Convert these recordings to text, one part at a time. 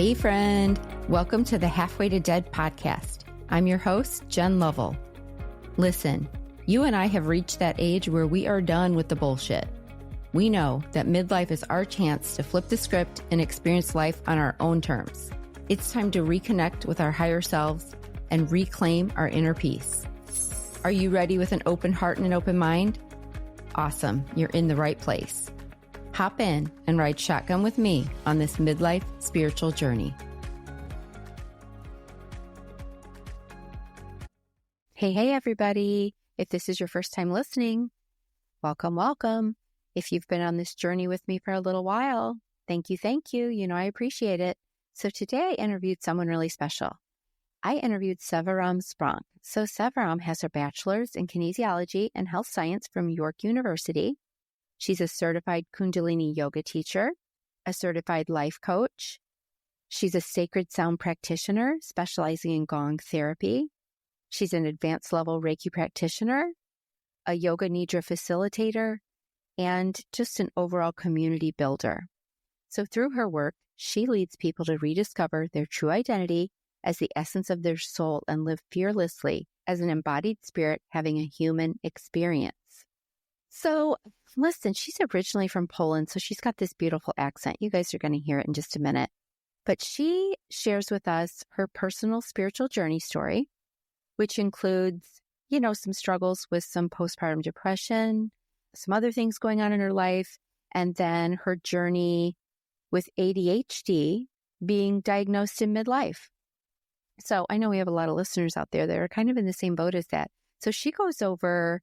Hey friend, welcome to the Halfway to Dead podcast. I'm your host, Jen Lovell. Listen, you and I have reached that age where we are done with the bullshit. We know that midlife is our chance to flip the script and experience life on our own terms. It's time to reconnect with our higher selves and reclaim our inner peace. Are you ready with an open heart and an open mind? Awesome, you're in the right place. Hop in and ride shotgun with me on this midlife spiritual journey. Hey, everybody. If this is your first time listening, welcome, welcome. If you've been on this journey with me for a little while, thank you. You know, I appreciate it. So today I interviewed someone really special. I interviewed SevaRam Spronk. So SevaRam has her bachelor's in kinesiology and health science from York University. She's a certified Kundalini yoga teacher, a certified life coach. She's a sacred sound practitioner specializing in gong therapy. She's an advanced level Reiki practitioner, a yoga nidra facilitator, and just an overall community builder. So through her work, she leads people to rediscover their true identity as the essence of their soul and live fearlessly as an embodied spirit having a human experience. So listen, she's originally from Poland, so she's got this beautiful accent. You guys are going to hear it in just a minute. But she shares with us her personal spiritual journey story, which includes, some struggles with some postpartum depression, some other things going on in her life, and then her journey with ADHD being diagnosed in midlife. So I know we have a lot of listeners out there that are kind of in the same boat as that. So she goes over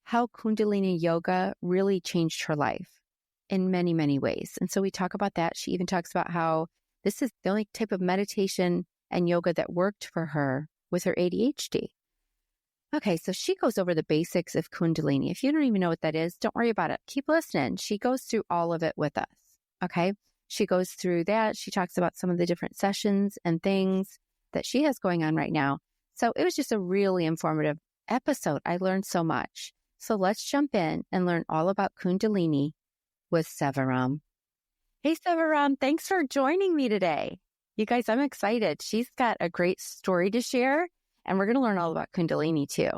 how Kundalini yoga really changed her life in many, many ways. And so we talk about that. She even talks about how this is the only type of meditation and yoga that worked for her with her ADHD. Okay, so she goes over the basics of Kundalini. If you don't even know what that is, don't worry about it. Keep listening. She goes through all of it with us, okay? She goes through that. She talks about some of the different sessions and things that she has going on right now. So it was just a really informative episode. I learned so much. So let's jump in and learn all about Kundalini with SevaRam. Hey, SevaRam, thanks for joining me today. You guys, I'm excited. She's got a great story to share, and we're going to learn all about Kundalini too.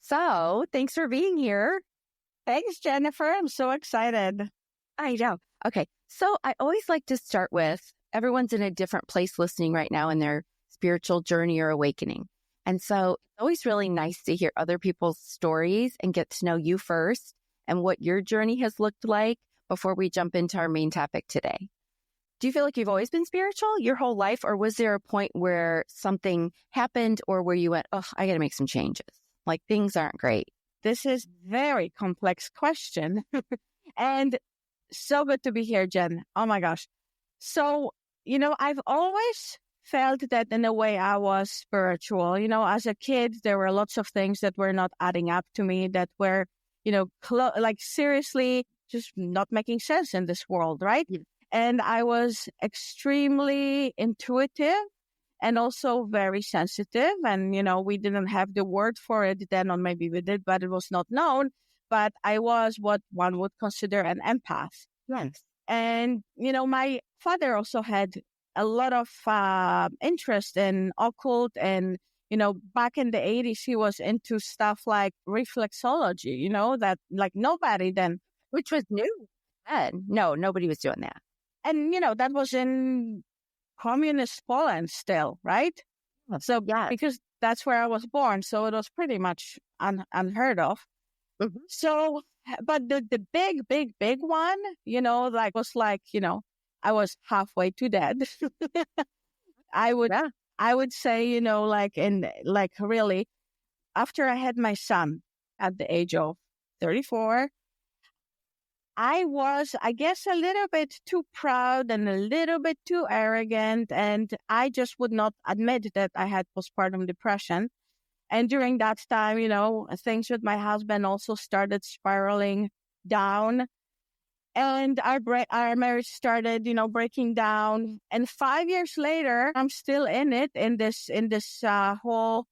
So thanks for being here. Thanks, Jennifer. I'm so excited. I know. Okay. So I always like to start with everyone's in a different place listening right now in their spiritual journey or awakening. And so it's always really nice to hear other people's stories and get to know you first and what your journey has looked like before we jump into our main topic today. Do you feel like you've always been spiritual your whole life, or was there a point where something happened or where you went, oh, I got to make some changes? Like things aren't great. This is a very complex question. And so good to be here, Jen. Oh my gosh. So, I've always felt that in a way I was spiritual. As a kid, there were lots of things that were not adding up to me, that were, seriously just not making sense in this world, right? Yeah. And I was extremely intuitive and also very sensitive. And, we didn't have the word for it then, or maybe we did, but it was not known. But I was what one would consider an empath. Yes. And, my father also had a lot of interest in occult, and, back in the 80s, he was into stuff like reflexology, that like nobody then, which was new. No, nobody was doing that. And, that was in communist Poland still, right? So, yeah, because that's where I was born. So it was pretty much unheard of. Mm-hmm. So, but the big one, was like, I was halfway to dead. I would say, really, after I had my son at the age of 34, I was, I guess, a little bit too proud and a little bit too arrogant. And I just would not admit that I had postpartum depression. And during that time, things with my husband also started spiraling down. And our marriage started, breaking down. And 5 years later, I'm still in it, in this whole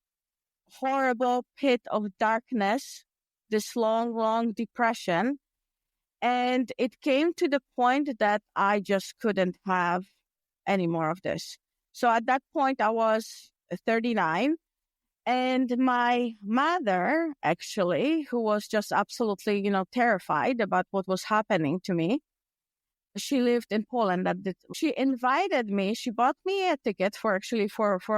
horrible pit of darkness, this long depression. And it came to the point that I just couldn't have any more of this. So at that point, I was 39. And my mother, actually, who was just absolutely, terrified about what was happening to me, she lived in Poland. She invited me. She bought me a ticket for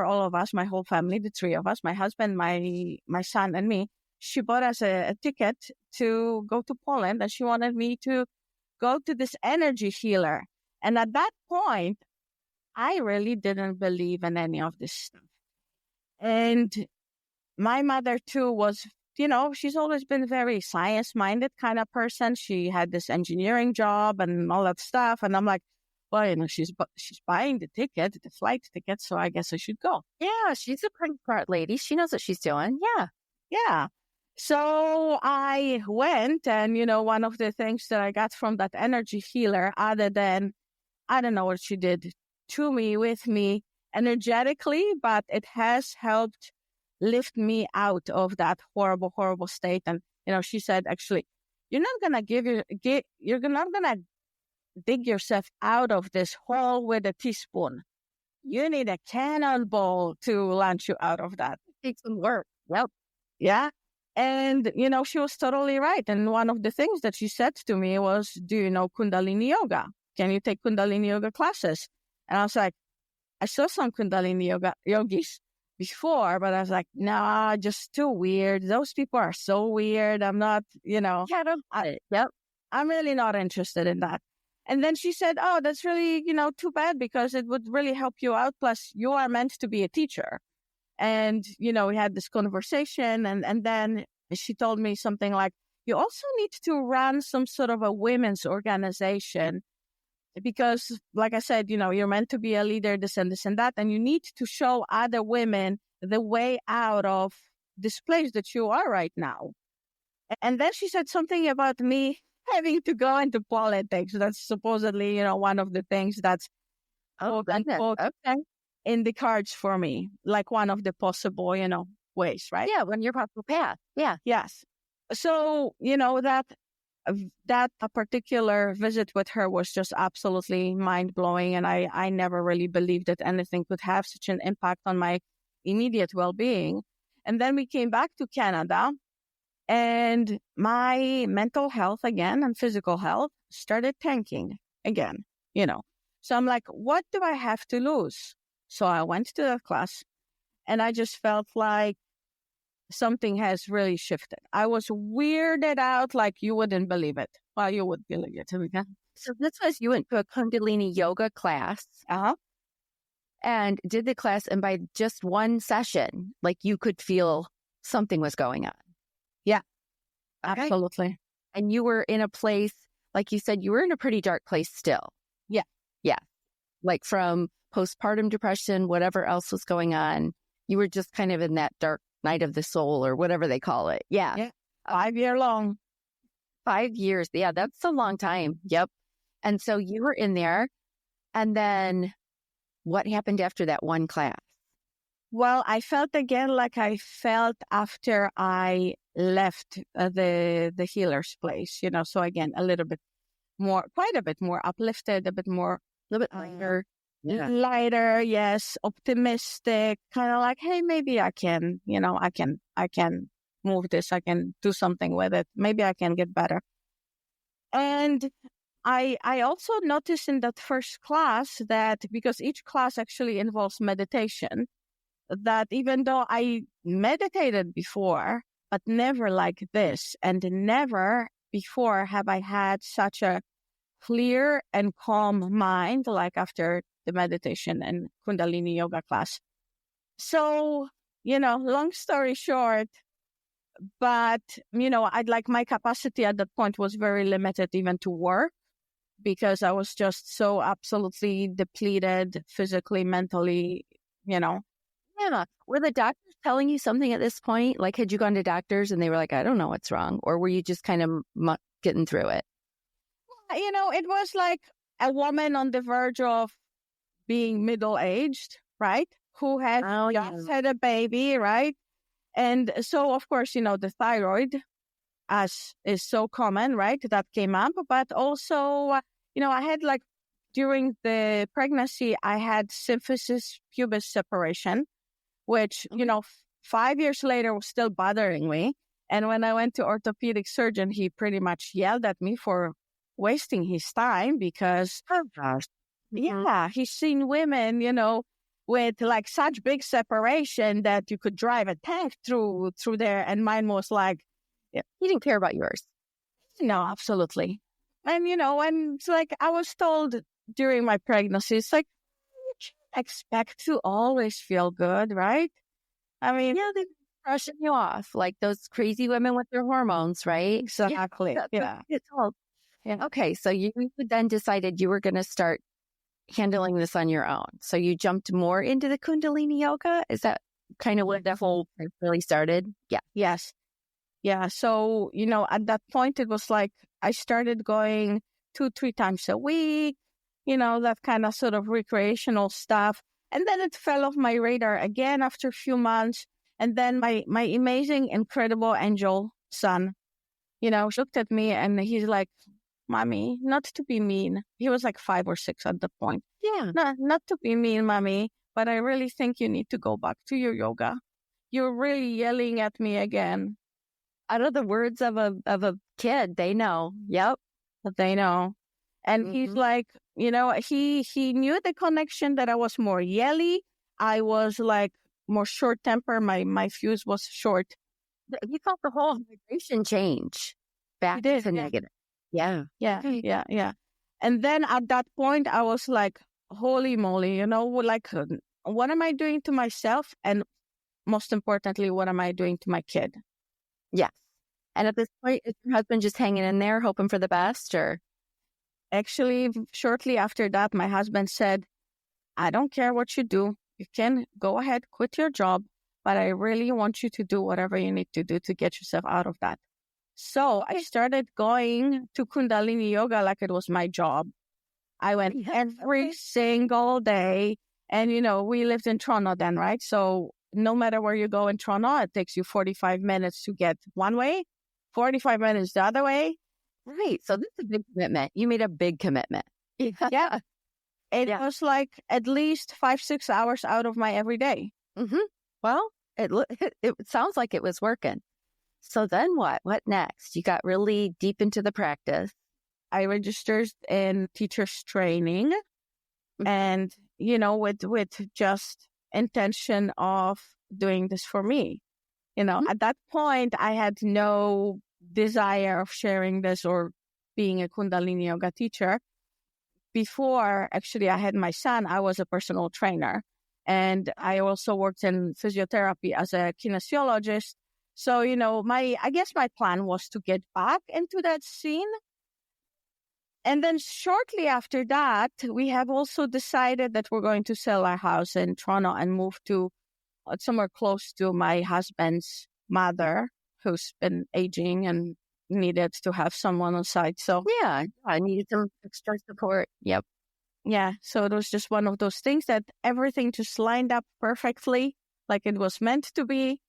all of us, my whole family, the three of us, my husband, my son, and me. She bought us a ticket to go to Poland, and she wanted me to go to this energy healer. And at that point, I really didn't believe in any of this stuff. And my mother too was, she's always been very science-minded kind of person. She had this engineering job and all that stuff. And I'm like, well, she's buying the flight ticket, so I guess I should go. Yeah, she's a pretty smart lady. She knows what she's doing. Yeah. Yeah. So I went, and, one of the things that I got from that energy healer, other than, I don't know what she did to me, with me, energetically, but it has helped lift me out of that horrible, horrible state. And, she said, actually, you're not going to you're not going to dig yourself out of this hole with a teaspoon. You need a cannonball to launch you out of that. It takes some work. Yep. Yeah. And, she was totally right. And one of the things that she said to me was, do you know Kundalini yoga? Can you take Kundalini yoga classes? And I was like, I saw some Kundalini yogis before, but I was like, nah, just too weird. Those people are so weird. I'm not, Yep. I'm really not interested in that. And then she said, oh, that's really, too bad, because it would really help you out. Plus, you are meant to be a teacher. And, we had this conversation, and then she told me something like, you also need to run some sort of a women's organization, because, like I said, you're meant to be a leader, this and that, and you need to show other women the way out of this place that you are right now. And then she said something about me having to go into politics. That's supposedly, one of the things that's in the cards for me, like one of the possible, ways, right? Yeah, when you're possible path. Yeah. Yes. So, that particular visit with her was just absolutely mind-blowing, and I never really believed that anything could have such an impact on my immediate well-being. And then we came back to Canada, and my mental health again and physical health started tanking again, So I'm like, what do I have to lose? So I went to that class, and I just felt like something has really shifted. I was weirded out like you wouldn't believe it. Well, you would believe it. So this was, you went to a Kundalini yoga class. Uh-huh. And did the class, and by just one session, like, you could feel something was going on. Yeah, okay. Absolutely. And you were in a place, like you said, you were in a pretty dark place still. Yeah. Yeah. Like from postpartum depression, whatever else was going on, you were just kind of in that dark night of the soul, or whatever they call it. Yeah. Yeah. 5 year long. 5 years. Yeah, that's a long time. Yep. And so you were in there, and then what happened after that one class? Well, I felt again like I felt after I left the healer's place, so again, quite a bit more uplifted, a little bit lighter. Yeah. Lighter, yes, optimistic, kind of like, hey, maybe I can, I can move this, I can do something with it. Maybe I can get better. And I also noticed in that first class that, because each class actually involves meditation, that even though I meditated before, but never like this, and never before have I had such a clear and calm mind like after the meditation and Kundalini yoga class. So, long story short, but, my capacity at that point was very limited even to work, because I was just so absolutely depleted physically, mentally, Yeah. Were the doctors telling you something at this point? Like, had you gone to doctors and they were like, I don't know what's wrong? Or were you just kind of getting through it? It was like a woman on the verge of being middle-aged, right? Who has just had a baby, right? And so, of course, the thyroid, as is so common, right? That came up. But also, I had like during the pregnancy, I had symphysis pubis separation, which, 5 years later was still bothering me. And when I went to orthopedic surgeon, he pretty much yelled at me for wasting his time because, he's seen women, with like such big separation that you could drive a tank through there. And mine was like, he didn't care about yours. No, absolutely. And, and it's like I was told during my pregnancy, it's like, you can't expect to always feel good, right? I mean, they're brushing you off like those crazy women with their hormones, right? Exactly. Yeah. It's all. Yeah. Okay. So you then decided you were going to start handling this on your own. So you jumped more into the Kundalini yoga. Is that kind of what the whole thing really started? Yeah. Yes. Yeah. So, at that point, it was like I started going 2-3 times a week, that kind of sort of recreational stuff. And then it fell off my radar again after a few months. And then my amazing, incredible angel son, looked at me and he's like, Mommy, not to be mean. He was like 5 or 6 at the point. Yeah. Not to be mean, Mommy, but I really think you need to go back to your yoga. You're really yelling at me again. Out of the words of a kid, they know. Yep. They know. And he's like, he knew the connection that I was more yelly. I was like more short temper. My fuse was short. He felt the whole vibration change back to negative. Yeah. Yeah. And then at that point, I was like, holy moly, like, what am I doing to myself? And most importantly, what am I doing to my kid? Yes. And at this point, is your husband just hanging in there, hoping for the best, or? Actually, shortly after that, my husband said, I don't care what you do. You can go ahead, quit your job, but I really want you to do whatever you need to do to get yourself out of that. So I started going to Kundalini yoga like it was my job. I went every single day. And, we lived in Toronto then, right? So no matter where you go in Toronto, it takes you 45 minutes to get one way, 45 minutes the other way. Right. So this is a big commitment. You made a big commitment. Yeah. It was like at least 5-6 hours out of my everyday. Well, it sounds like it was working. So then what? What next? You got really deep into the practice. I registered in teacher's training and, with just intention of doing this for me. At that point, I had no desire of sharing this or being a Kundalini yoga teacher. Before, actually, I had my son, I was a personal trainer. And I also worked in physiotherapy as a kinesiologist. So, I guess my plan was to get back into that scene. And then shortly after that, we have also decided that we're going to sell our house in Toronto and move to somewhere close to my husband's mother, who's been aging and needed to have someone on site. So yeah, I needed some extra support. Yep. Yeah. So it was just one of those things that everything just lined up perfectly, like it was meant to be.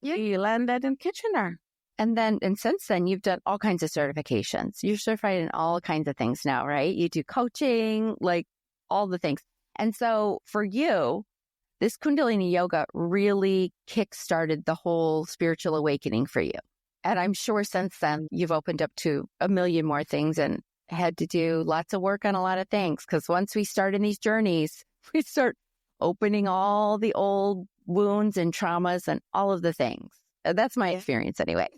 Yeah. We landed in Kitchener. And since then, you've done all kinds of certifications. You're certified in all kinds of things now, right? You do coaching, like all the things. And so for you, this Kundalini yoga really kickstarted the whole spiritual awakening for you. And I'm sure since then, you've opened up to a million more things and had to do lots of work on a lot of things. Because once we start in these journeys, we start opening all the old wounds and traumas and all of the things. That's my experience anyway.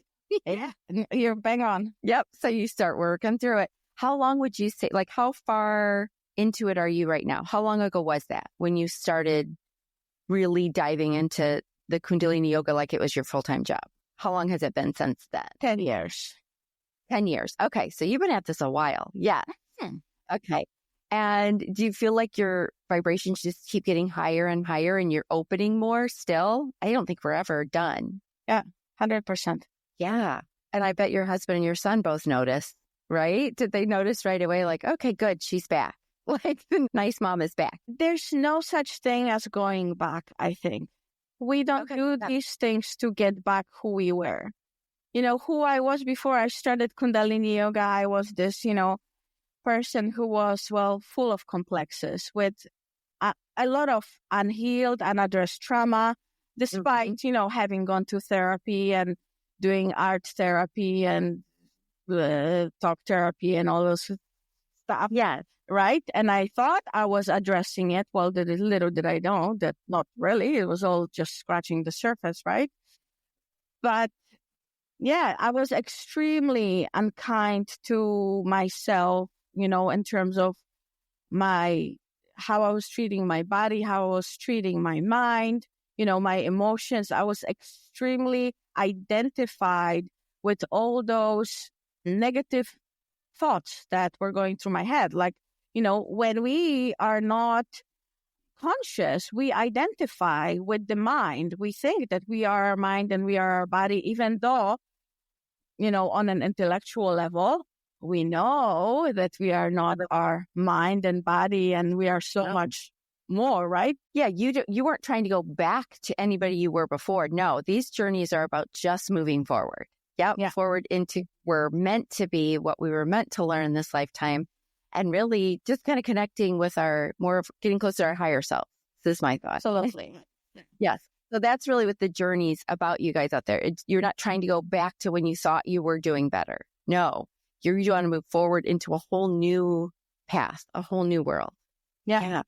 Yeah, you're bang on. Yep. So you start working through it. How long would you say, like how far into it are you right now? How long ago was that when you started really diving into the Kundalini yoga like it was your full-time job? How long has it been since then? 10 years. 10 years. Okay. So you've been at this a while. Yeah. Okay. And do you feel like your vibrations just keep getting higher and higher and you're opening more still? I don't think we're ever done. Yeah, 100%. Yeah. And I bet your husband and your son both noticed, right? Did they notice right away, like, okay, good, she's back. Like the nice mom is back. There's no such thing as going back, I think. We don't do these things to get back who we were. Who I was before I started Kundalini yoga, I was this, person who was, full of complexes with a lot of unhealed, unaddressed trauma, despite, having gone to therapy and doing art therapy and talk therapy and all those stuff. Yes. Right. And I thought I was addressing it. Well, little did I know that not really. It was all just scratching the surface. Right. But yeah, I was extremely unkind to myself, in terms of how I was treating my body, how I was treating my mind, my emotions. I was extremely identified with all those negative thoughts that were going through my head. Like, when we are not conscious, we identify with the mind. We think that we are our mind and we are our body, even though, on an intellectual level, we know that we are not our mind and body and we are so much more, right? Yeah, you weren't trying to go back to anybody you were before. No, these journeys are about just moving forward. Yeah. Forward into we're meant to be, what we were meant to learn in this lifetime, and really just kind of connecting with getting closer to our higher self. This is my thought. Absolutely. Yes. So that's really what the journey's about, you guys out there. You're not trying to go back to when you thought you were doing better. No, you want to move forward into a whole new path, a whole new world. Yeah.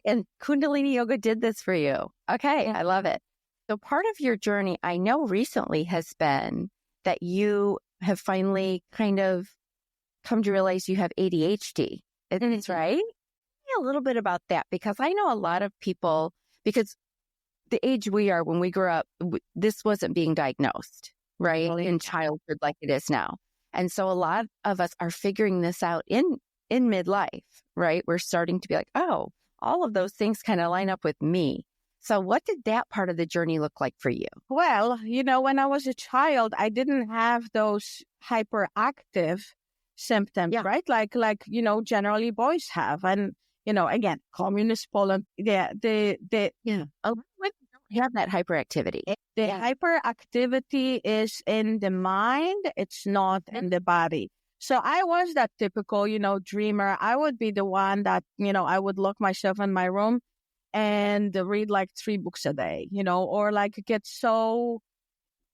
And Kundalini Yoga did this for you. Okay. I love it. So part of your journey, I know recently, has been that you have finally kind of come to realize you have ADHD. It's right? A little bit about that, because I know a lot of people, because the age we are, when we grew up, this wasn't being diagnosed, right? In childhood like it is now. And so a lot of us are figuring this out in midlife, right? We're starting to be like, oh, all of those things kind of line up with me. So what did that part of the journey look like for you? Well, when I was a child, I didn't have those hyperactive symptoms, right? Like, generally boys have. And, again, communist Poland, You have that hyperactivity. The hyperactivity is in the mind. It's not in the body. So I was that typical, dreamer. I would be the one that, I would lock myself in my room and read like 3 books a day, or like get so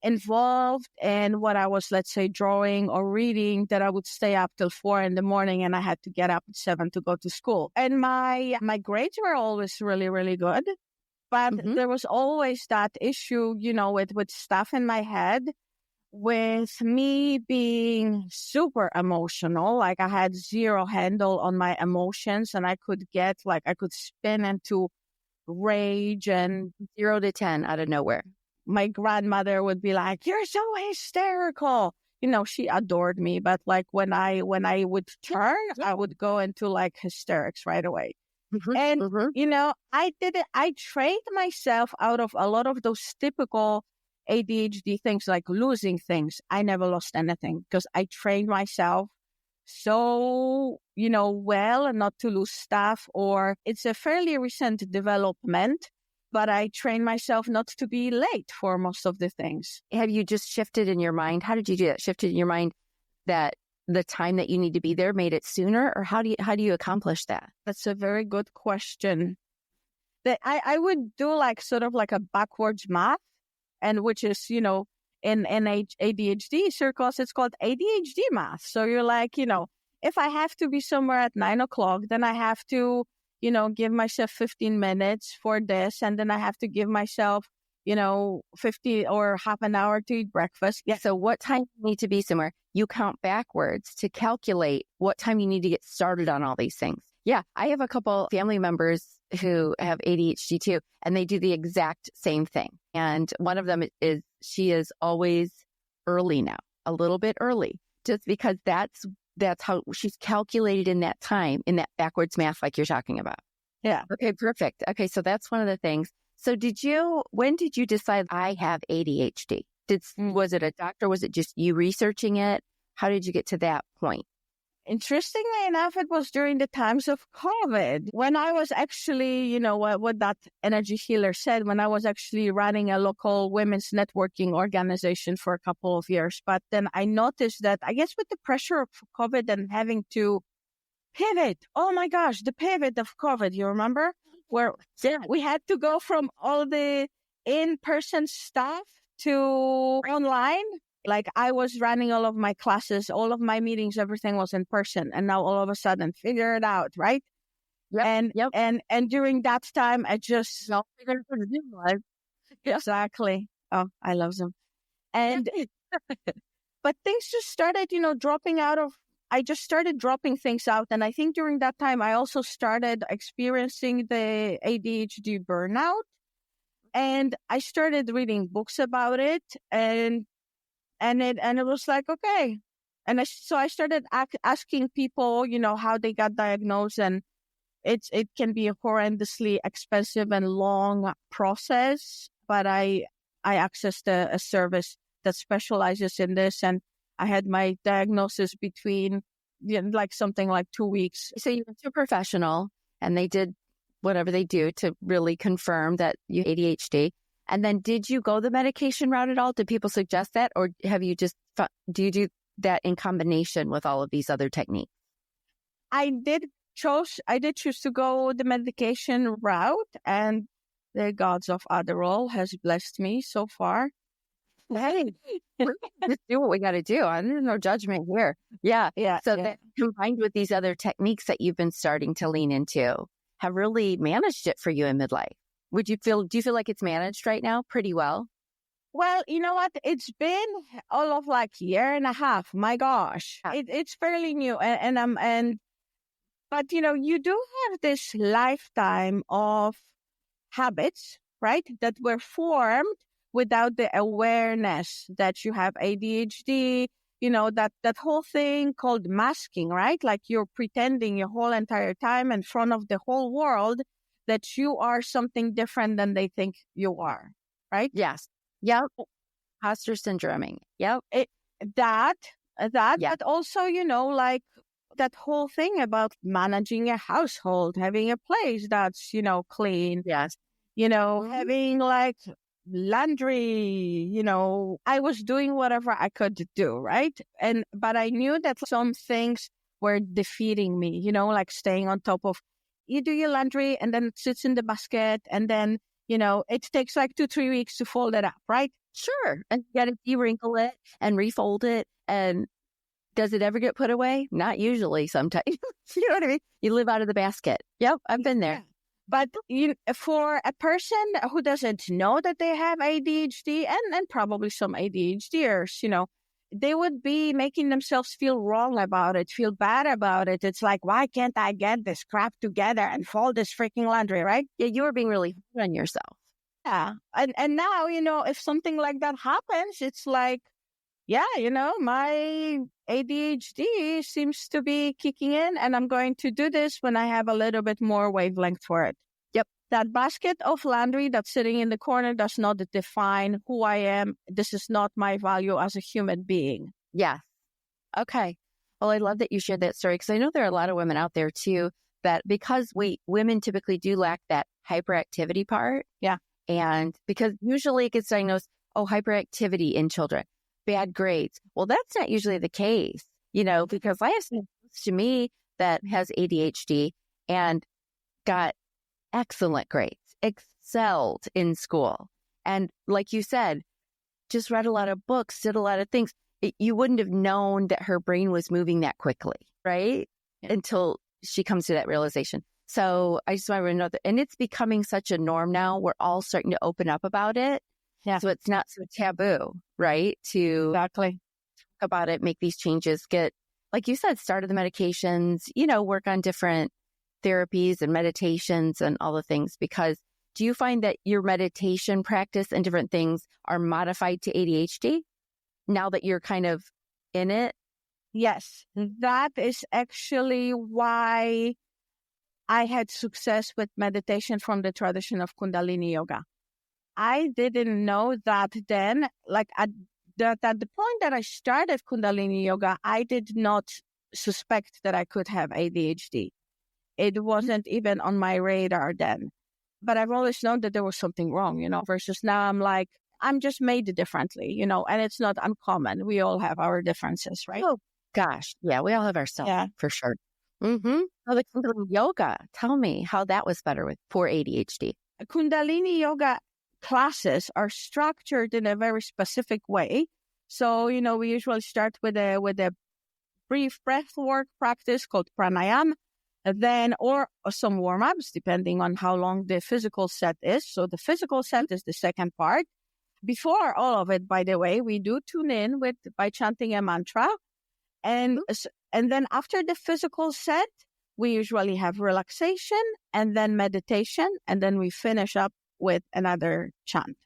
involved in what I was, let's say, drawing or reading, that I would stay up till 4 a.m. and I had to get up at 7 to go to school. And my grades were always really, really good. But there was always that issue, with stuff in my head, with me being super emotional. Like I had zero handle on my emotions, and I could spin into rage and 0 to 10 out of nowhere. My grandmother would be like, "You're so hysterical." She adored me, but like when I would turn, I would go into like hysterics right away. And, I trained myself out of a lot of those typical ADHD things, like losing things. I never lost anything because I trained myself so, well, and not to lose stuff. Or it's a fairly recent development, but I trained myself not to be late for most of the things. Have you just shifted in your mind? How did you do that? Shifted in your mind that the time that you need to be there made it sooner? Or how do you accomplish that? That's a very good question. That I would do like sort of like a backwards math, and which is, in ADHD circles, it's called ADHD math. So you're like, if I have to be somewhere at 9:00, then I have to, give myself 15 minutes for this. And then I have to give myself, 50 or half an hour to eat breakfast. Yeah. So what time you need to be somewhere, you count backwards to calculate what time you need to get started on all these things. Yeah. I have a couple family members who have ADHD too, and they do the exact same thing. And one of them she is always early now, a little bit early, just because that's how she's calculated in that time, in that backwards math like you're talking about. Yeah. Okay, perfect. Okay, so that's one of the things. So when did you decide I have ADHD? Was it a doctor? Was it just you researching it? How did you get to that point? Interestingly enough, it was during the times of COVID, when I was actually, what that energy healer said, when I was actually running a local women's networking organization for a couple of years. But then I noticed that, I guess with the pressure of COVID and having to pivot. Oh my gosh, the pivot of COVID, you remember? Where we had to go from all the in-person stuff to online. Like I was running all of my classes, all of my meetings, everything was in person. And now all of a sudden figure it out, right? Yep. And during that time, I just figured out the new life. Exactly. Oh, I love them. And but things just started, dropping out of. I just started dropping things out, and I think during that time, I also started experiencing the ADHD burnout, and I started reading books about it, and it was like okay, and so I started asking people, how they got diagnosed, and it can be a horrendously expensive and long process, but I accessed a service that specializes in this, and I had my diagnosis between like something like 2 weeks. So you went to a professional and they did whatever they do to really confirm that you have ADHD. And then did you go the medication route at all? Did people suggest that? Or have you do you do that in combination with all of these other techniques? I did choose to go the medication route, and the gods of Adderall has blessed me so far. Hey, just do what we got to do. There's no judgment here. Yeah. So that combined with these other techniques that you've been starting to lean into have really managed it for you in midlife. Do you feel like it's managed right now pretty well? Well, you know what? It's been all of like year and a half. My gosh, it's fairly new, but you do have this lifetime of habits, right? That were formed without the awareness that you have ADHD, that whole thing called masking, right? Like you're pretending your whole entire time in front of the whole world that you are something different than they think you are, right? Yes. Yep. Imposter syndroming. Yep. But also, like that whole thing about managing a household, having a place that's, clean. Yes. Having like laundry, I was doing whatever I could do, right? But I knew that some things were defeating me, like staying on top of, you do your laundry and then it sits in the basket and then, it takes like 2-3 weeks to fold it up, right? Sure. And you got to de-wrinkle it and refold it. And does it ever get put away? Not usually sometimes. You know what I mean? You live out of the basket. Yep. I've been there. Yeah. But for a person who doesn't know that they have ADHD and probably some ADHDers, they would be making themselves feel wrong about it, feel bad about it. It's like, why can't I get this crap together and fold this freaking laundry, right? Yeah, you were being really hard on yourself. Yeah. And now, if something like that happens, it's like, yeah, my ADHD seems to be kicking in, and I'm going to do this when I have a little bit more wavelength for it. Yep. That basket of laundry that's sitting in the corner does not define who I am. This is not my value as a human being. Yes. Okay. Well, I love that you shared that story, because I know there are a lot of women out there too that because women typically do lack that hyperactivity part. Yeah. And because usually it gets diagnosed, hyperactivity in children. Bad grades. Well, that's not usually the case, because I have someone close to me that has ADHD and got excellent grades, excelled in school. And like you said, just read a lot of books, did a lot of things. You wouldn't have known that her brain was moving that quickly, right? Yeah. Until she comes to that realization. So I just want to know that, and it's becoming such a norm now. We're all starting to open up about it. Yeah. So it's not so taboo, right? To exactly talk about it, make these changes, get, like you said, started the medications, work on different therapies and meditations and all the things. Because do you find that your meditation practice and different things are modified to ADHD now that you're kind of in it? Yes, that is actually why I had success with meditation from the tradition of Kundalini yoga. I didn't know that then, like at the point that I started Kundalini yoga, I did not suspect that I could have ADHD. It wasn't even on my radar then. But I've always known that there was something wrong, versus now I'm like, I'm just made differently, and it's not uncommon. We all have our differences, right? Oh, gosh. Yeah, we all have ourselves, for sure. Mm-hmm. Oh, the Kundalini yoga. Tell me how that was better for ADHD. Kundalini yoga classes are structured in a very specific way. So, we usually start with a brief breath work practice called pranayama, and then or some warm-ups, depending on how long the physical set is. So the physical set is the second part. Before all of it, by the way, we do tune in by chanting a mantra. And then after the physical set, we usually have relaxation and then meditation, and then we finish up with another chant.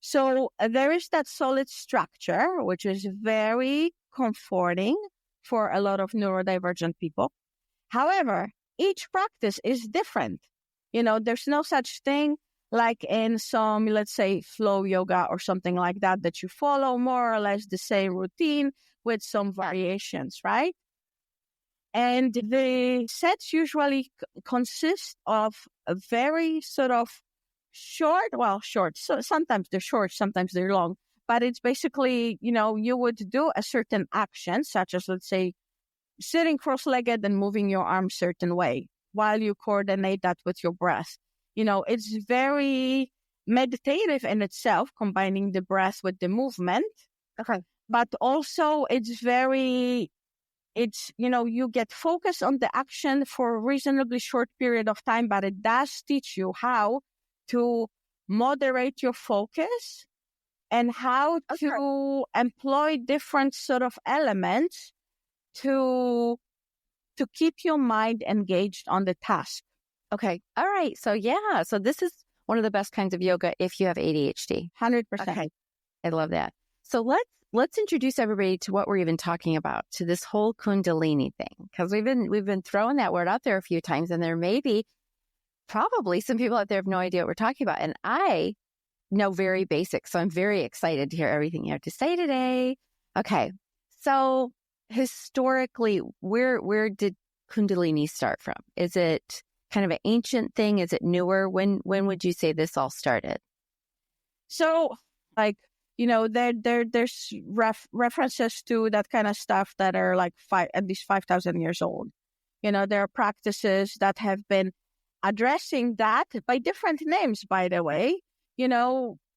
So there is that solid structure, which is very comforting for a lot of neurodivergent people. However, each practice is different. There's no such thing like in some, let's say, flow yoga or something like that you follow more or less the same routine with some variations, right? And the sets usually consist of a very sort of short. So sometimes they're short, sometimes they're long. But it's basically, you would do a certain action, such as, let's say, sitting cross-legged and moving your arm certain way while you coordinate that with your breath. It's very meditative in itself, combining the breath with the movement. Okay. But also you get focused on the action for a reasonably short period of time, but it does teach you how to moderate your focus and how to employ different sort of elements to keep your mind engaged on the task. Okay. All right. So yeah. So this is one of the best kinds of yoga if you have ADHD. 100%. Okay. I love that. So let's introduce everybody to what we're even talking about, to this whole Kundalini thing, because we've been throwing that word out there a few times, and there may be probably some people out there have no idea what we're talking about. And I know very basic, so I'm very excited to hear everything you have to say today. Okay. So historically, where did Kundalini start from? Is it kind of an ancient thing? Is it newer? When would you say this all started? So, there's references to that kind of stuff that are like at least 5,000 years old. There are practices that have been addressing that by different names, by the way,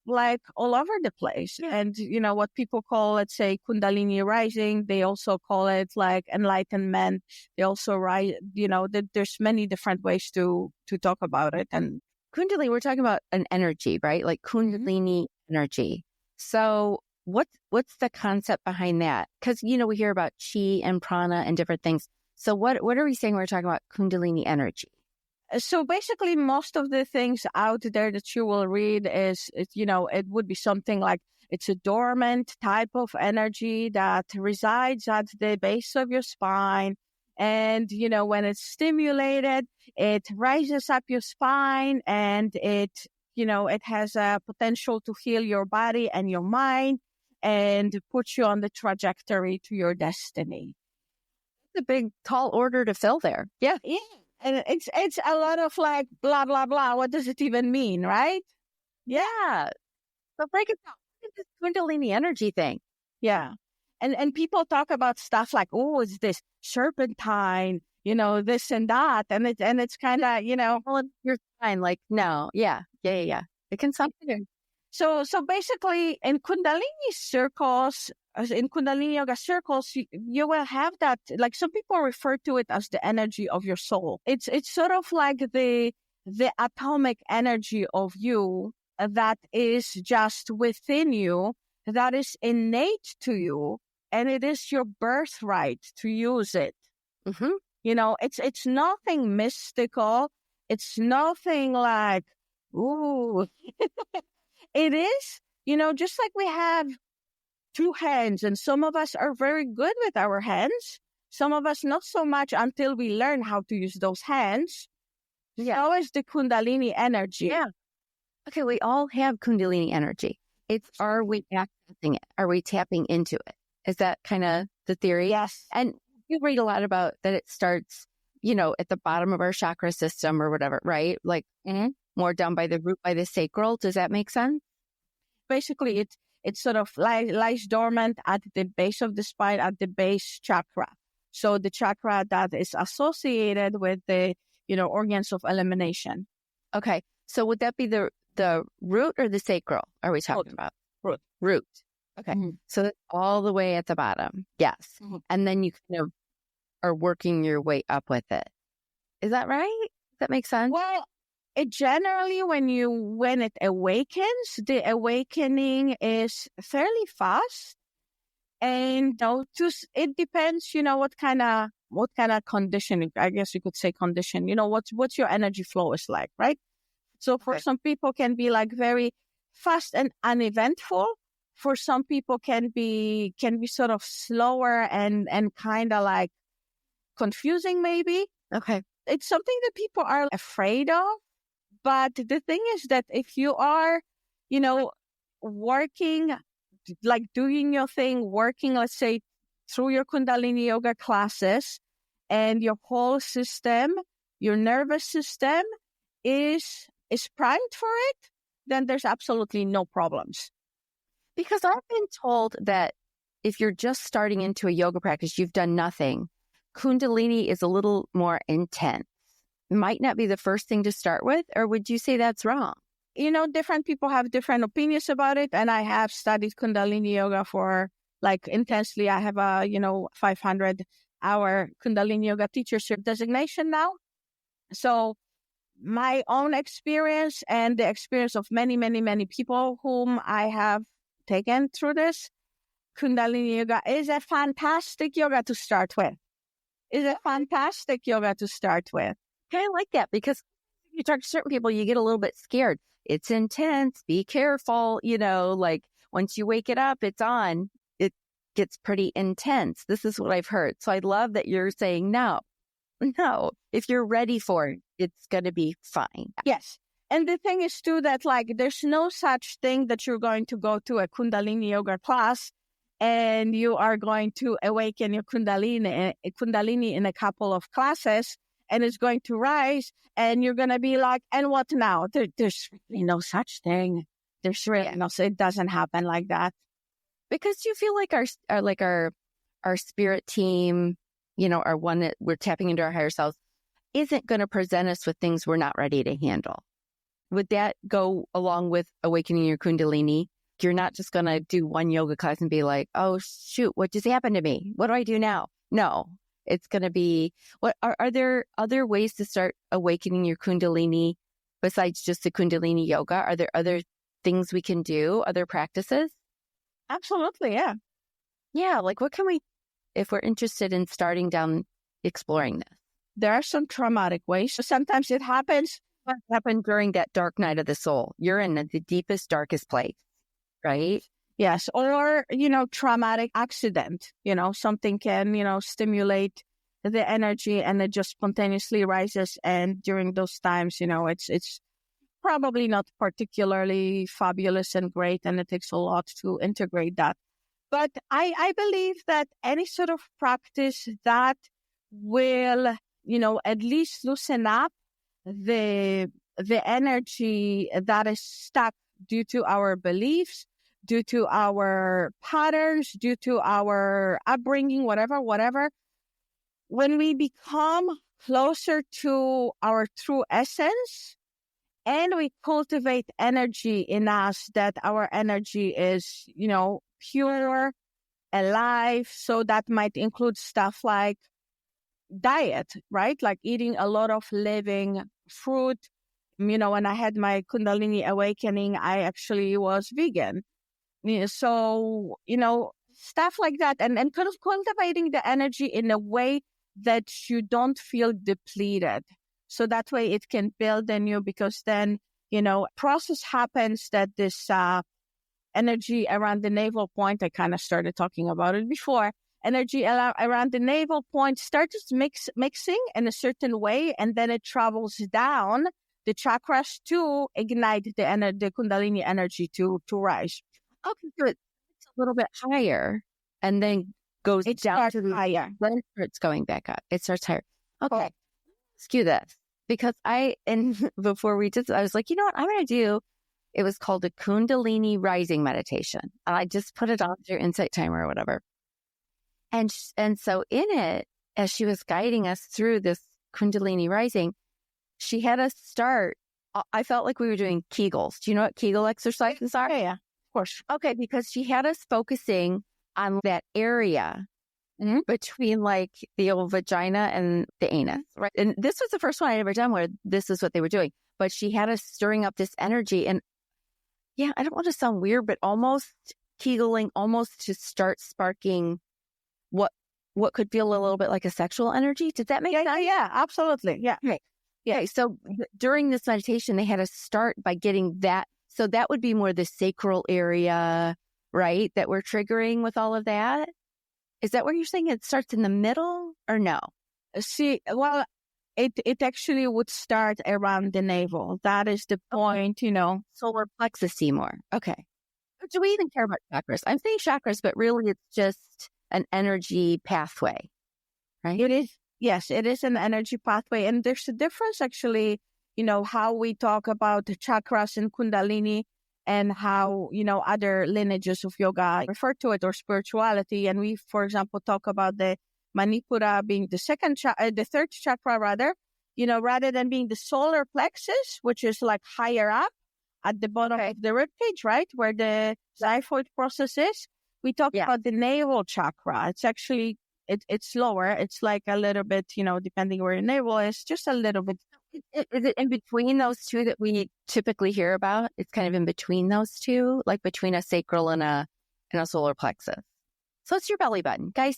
like all over the place. Yeah. And, what people call, let's say, Kundalini rising, they also call it like enlightenment. They also there's many different ways to talk about it. And Kundalini, we're talking about an energy, right? Like Kundalini energy. So what's the concept behind that? Because, we hear about chi and prana and different things. So what are we saying when we're talking about Kundalini energy? So basically, most of the things out there that you will read it would be something like it's a dormant type of energy that resides at the base of your spine. And, when it's stimulated, it rises up your spine, and it has a potential to heal your body and your mind and put you on the trajectory to your destiny. It's a big, tall order to fill there. Yeah. Yeah. And it's a lot of like, blah, blah, blah. What does it even mean, right? Yeah. So break it down. What is this Kundalini energy thing? Yeah. And people talk about stuff like, oh, it's this serpentine, this and that. And it's kind of, well, you're fine. Like, no. Yeah. It can sound good. So basically in Kundalini circles, in Kundalini yoga circles, you will have that, like some people refer to it as the energy of your soul. It's sort of like the atomic energy of you that is just within you, that is innate to you, and it is your birthright to use it. Mm-hmm. It's nothing mystical. It's nothing like, ooh. It is, just like we have two hands, and some of us are very good with our hands. Some of us not so much until we learn how to use those hands. Yeah. So is the Kundalini energy. Yeah. Okay, we all have Kundalini energy. Are we accessing it? Are we tapping into it? Is that kind of the theory? Yes. And you read a lot about that it starts, at the bottom of our chakra system or whatever, right? Like more down by the root, by the sacral. Does that make sense? Basically, it sort of lies dormant at the base of the spine, at the base chakra. So the chakra that is associated with the, organs of elimination. Okay. So would that be the root or the sacral? Are we talking about? Root. Okay. Mm-hmm. So that's all the way at the bottom. Yes. Mm-hmm. And then you kind of are working your way up with it. Is that right? Does that make sense? Well, it generally, when it awakens, the awakening is fairly fast. And it depends, what kind of conditioning, I guess you could say condition, what's your energy flow is like, right? So for some people can be like very fast and uneventful. For some people can be sort of slower and kind of like confusing maybe. Okay. It's something that people are afraid of. But the thing is that if you are, working, like doing your thing, working, let's say, through your Kundalini yoga classes, and your whole system, your nervous system is primed for it, then there's absolutely no problems. Because I've been told that if you're just starting into a yoga practice, you've done nothing, Kundalini is a little more intense. Might not be the first thing to start with, or would you say that's wrong? Different people have different opinions about it, and I have studied Kundalini yoga for like intensely. I have a 500-hour Kundalini yoga teachership designation now. So my own experience and the experience of many, many, many people whom I have taken through this, Kundalini yoga is a fantastic yoga to start with. I like that, because you talk to certain people, you get a little bit scared. It's intense. Be careful. Like once you wake it up, it's on. It gets pretty intense. This is what I've heard. So I love that you're saying no. If you're ready for it, it's going to be fine. Yes. And the thing is too that like there's no such thing that you're going to go to a Kundalini yoga class and you are going to awaken your Kundalini in a couple of classes, and it's going to rise, and you're going to be like, and what now? There's really no such thing. There's really no, so it doesn't happen like that. Because you feel like our spirit team, our one that we're tapping into our higher selves, isn't going to present us with things we're not ready to handle. Would that go along with awakening your Kundalini? You're not just going to do one yoga class and be like, oh, shoot, what just happened to me? What do I do now? No, it's going to be, what are there other ways to start awakening your Kundalini besides just the Kundalini yoga? Are there other things we can do, other practices? Absolutely, yeah. Yeah, like what can we, if we're interested in starting down exploring this? There are some traumatic ways. So sometimes it happens. What happened during that dark night of the soul? You're in the deepest, darkest place, right? Yes. Or, traumatic accident, something can, stimulate the energy and it just spontaneously rises. And during those times, it's probably not particularly fabulous and great. And it takes a lot to integrate that. But I believe that any sort of practice that will, at least loosen up the energy that is stuck due to our beliefs, due to our patterns, due to our upbringing, whatever. When we become closer to our true essence and we cultivate energy in us, that our energy is, pure, alive. So that might include stuff like diet, right? Like eating a lot of living fruit. When I had my Kundalini awakening, I actually was vegan. So, stuff like that. And kind of cultivating the energy in a way that you don't feel depleted. So that way it can build in you, because then, process happens that this energy around the navel point, I kind of started talking about it before, energy around the navel point starts mixing in a certain way, and then it travels down the chakras to ignite the Kundalini energy to rise. Okay, so it's a little bit higher and then goes down to higher. Then it's going back up. It starts higher. Okay. Let's ask you this, because before we did, I was like, you know what I'm going to do? It was called a Kundalini rising meditation. And I just put it on through Insight Timer or whatever. And so in it, as she was guiding us through this Kundalini rising, she had us start. I felt like we were doing Kegels. Do you know what Kegel exercises are? Yeah, of course. Okay, because she had us focusing on that area between like the old vagina and the anus, right? And this was the first one I'd ever done where this is what they were doing. But she had us stirring up this energy. And yeah, I don't want to sound weird, but almost Kegeling, almost to start sparking what could feel a little bit like a sexual energy. Did that make sense? Yeah, absolutely. Yeah. Okay. Yeah. Okay, so during this meditation, they had us start by getting that. So that would be more the sacral area, right? That we're triggering with all of that. Is that where you're saying it starts in the middle or no? See, well, it actually would start around the navel. That is the point, Solar plexus more. Okay. Do we even care about chakras? I'm saying chakras, but really it's just an energy pathway, right? It is. Yes, it is an energy pathway. And there's a difference actually, how we talk about the chakras and Kundalini and how, other lineages of yoga refer to it or spirituality. And we, for example, talk about the Manipura being the third chakra rather than being the solar plexus, which is like higher up at the bottom of the ribcage, right? Where the xiphoid process is. We talk about the navel chakra. It's actually, it's lower. It's like a little bit, depending where your navel is, just a little bit. Is it in between those two that we typically hear about? It's kind of in between those two, like between a sacral and a solar plexus. So it's your belly button. Guys,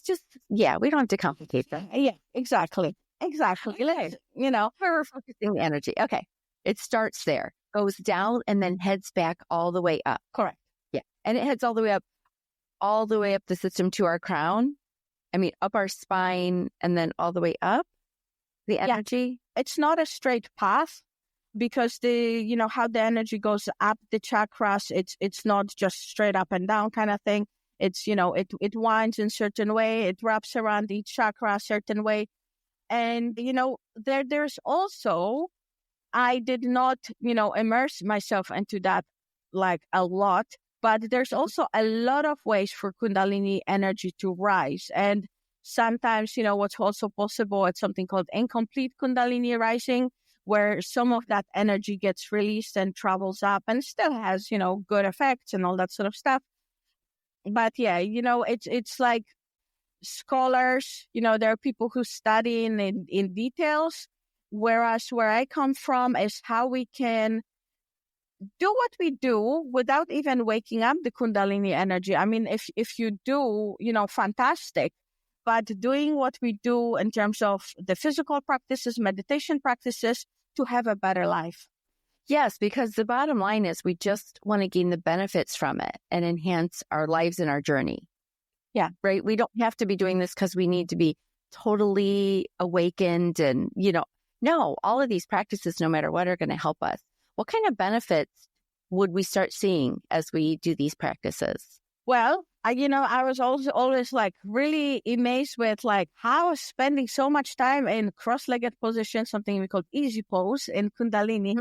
we don't have to complicate that. Yeah, exactly. Let's, we're focusing the energy. Okay. It starts there, goes down, and then heads back all the way up. Correct. Yeah. And it heads all the way up the system to our crown. I mean, up our spine and then all the way up the energy. Yeah. It's not a straight path because how the energy goes up the chakras, it's not just straight up and down kind of thing. It's, it winds in a certain way. It wraps around each chakra a certain way. And, there's also, I did not, immerse myself into that like a lot, but there's also a lot of ways for Kundalini energy to rise. And sometimes, what's also possible, it's something called incomplete Kundalini rising, where some of that energy gets released and travels up and still has, good effects and all that sort of stuff. But yeah, it's like scholars, there are people who study in details, whereas where I come from is how we can do what we do without even waking up the Kundalini energy. I mean, if you do, fantastic, but doing what we do in terms of the physical practices, meditation practices to have a better life. Yes, because the bottom line is we just want to gain the benefits from it and enhance our lives and our journey. Yeah. Right. We don't have to be doing this because we need to be totally awakened and, no, all of these practices, no matter what, are going to help us. What kind of benefits would we start seeing as we do these practices? Well, I was also always like really amazed with like how spending so much time in cross-legged position, something we call easy pose in Kundalini,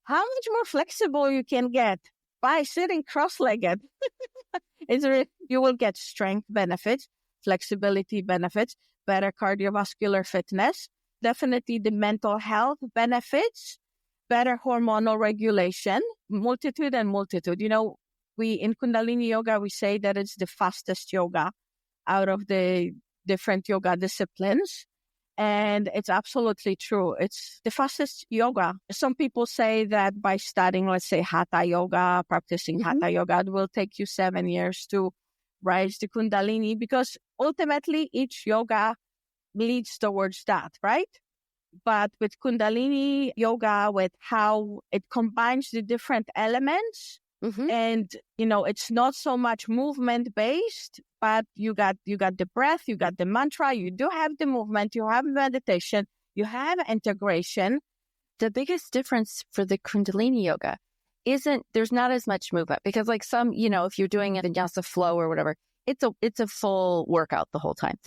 how much more flexible you can get by sitting cross-legged. You will get strength benefits, flexibility benefits, better cardiovascular fitness, definitely the mental health benefits, better hormonal regulation, multitude. We in Kundalini yoga, we say that it's the fastest yoga out of the different yoga disciplines. And it's absolutely true. It's the fastest yoga. Some people say that by studying, let's say, Hatha yoga, practicing Hatha yoga, it will take you 7 years to rise the Kundalini, because ultimately each yoga leads towards that, right? But with Kundalini yoga, with how it combines the different elements, and, it's not so much movement based, but you got the breath, you got the mantra, you do have the movement, you have meditation, you have integration. The biggest difference for the Kundalini yoga there's not as much movement, because like some, if you're doing a vinyasa flow or whatever, it's a full workout the whole time.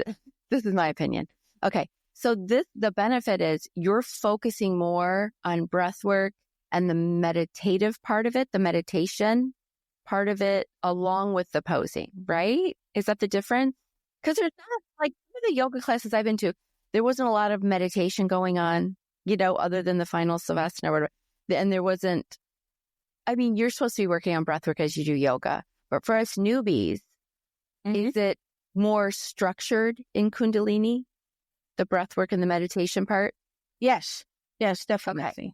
This is my opinion. Okay. So the benefit is you're focusing more on breath work and the meditative part of it, the meditation part of it, along with the posing, right? Is that the difference? Because there's not, like, the yoga classes I've been to, there wasn't a lot of meditation going on, other than the final Savasana or whatever. And there wasn't, you're supposed to be working on breath work as you do yoga. But for us newbies, is it more structured in Kundalini, the breath work and the meditation part? Yes, definitely. Okay.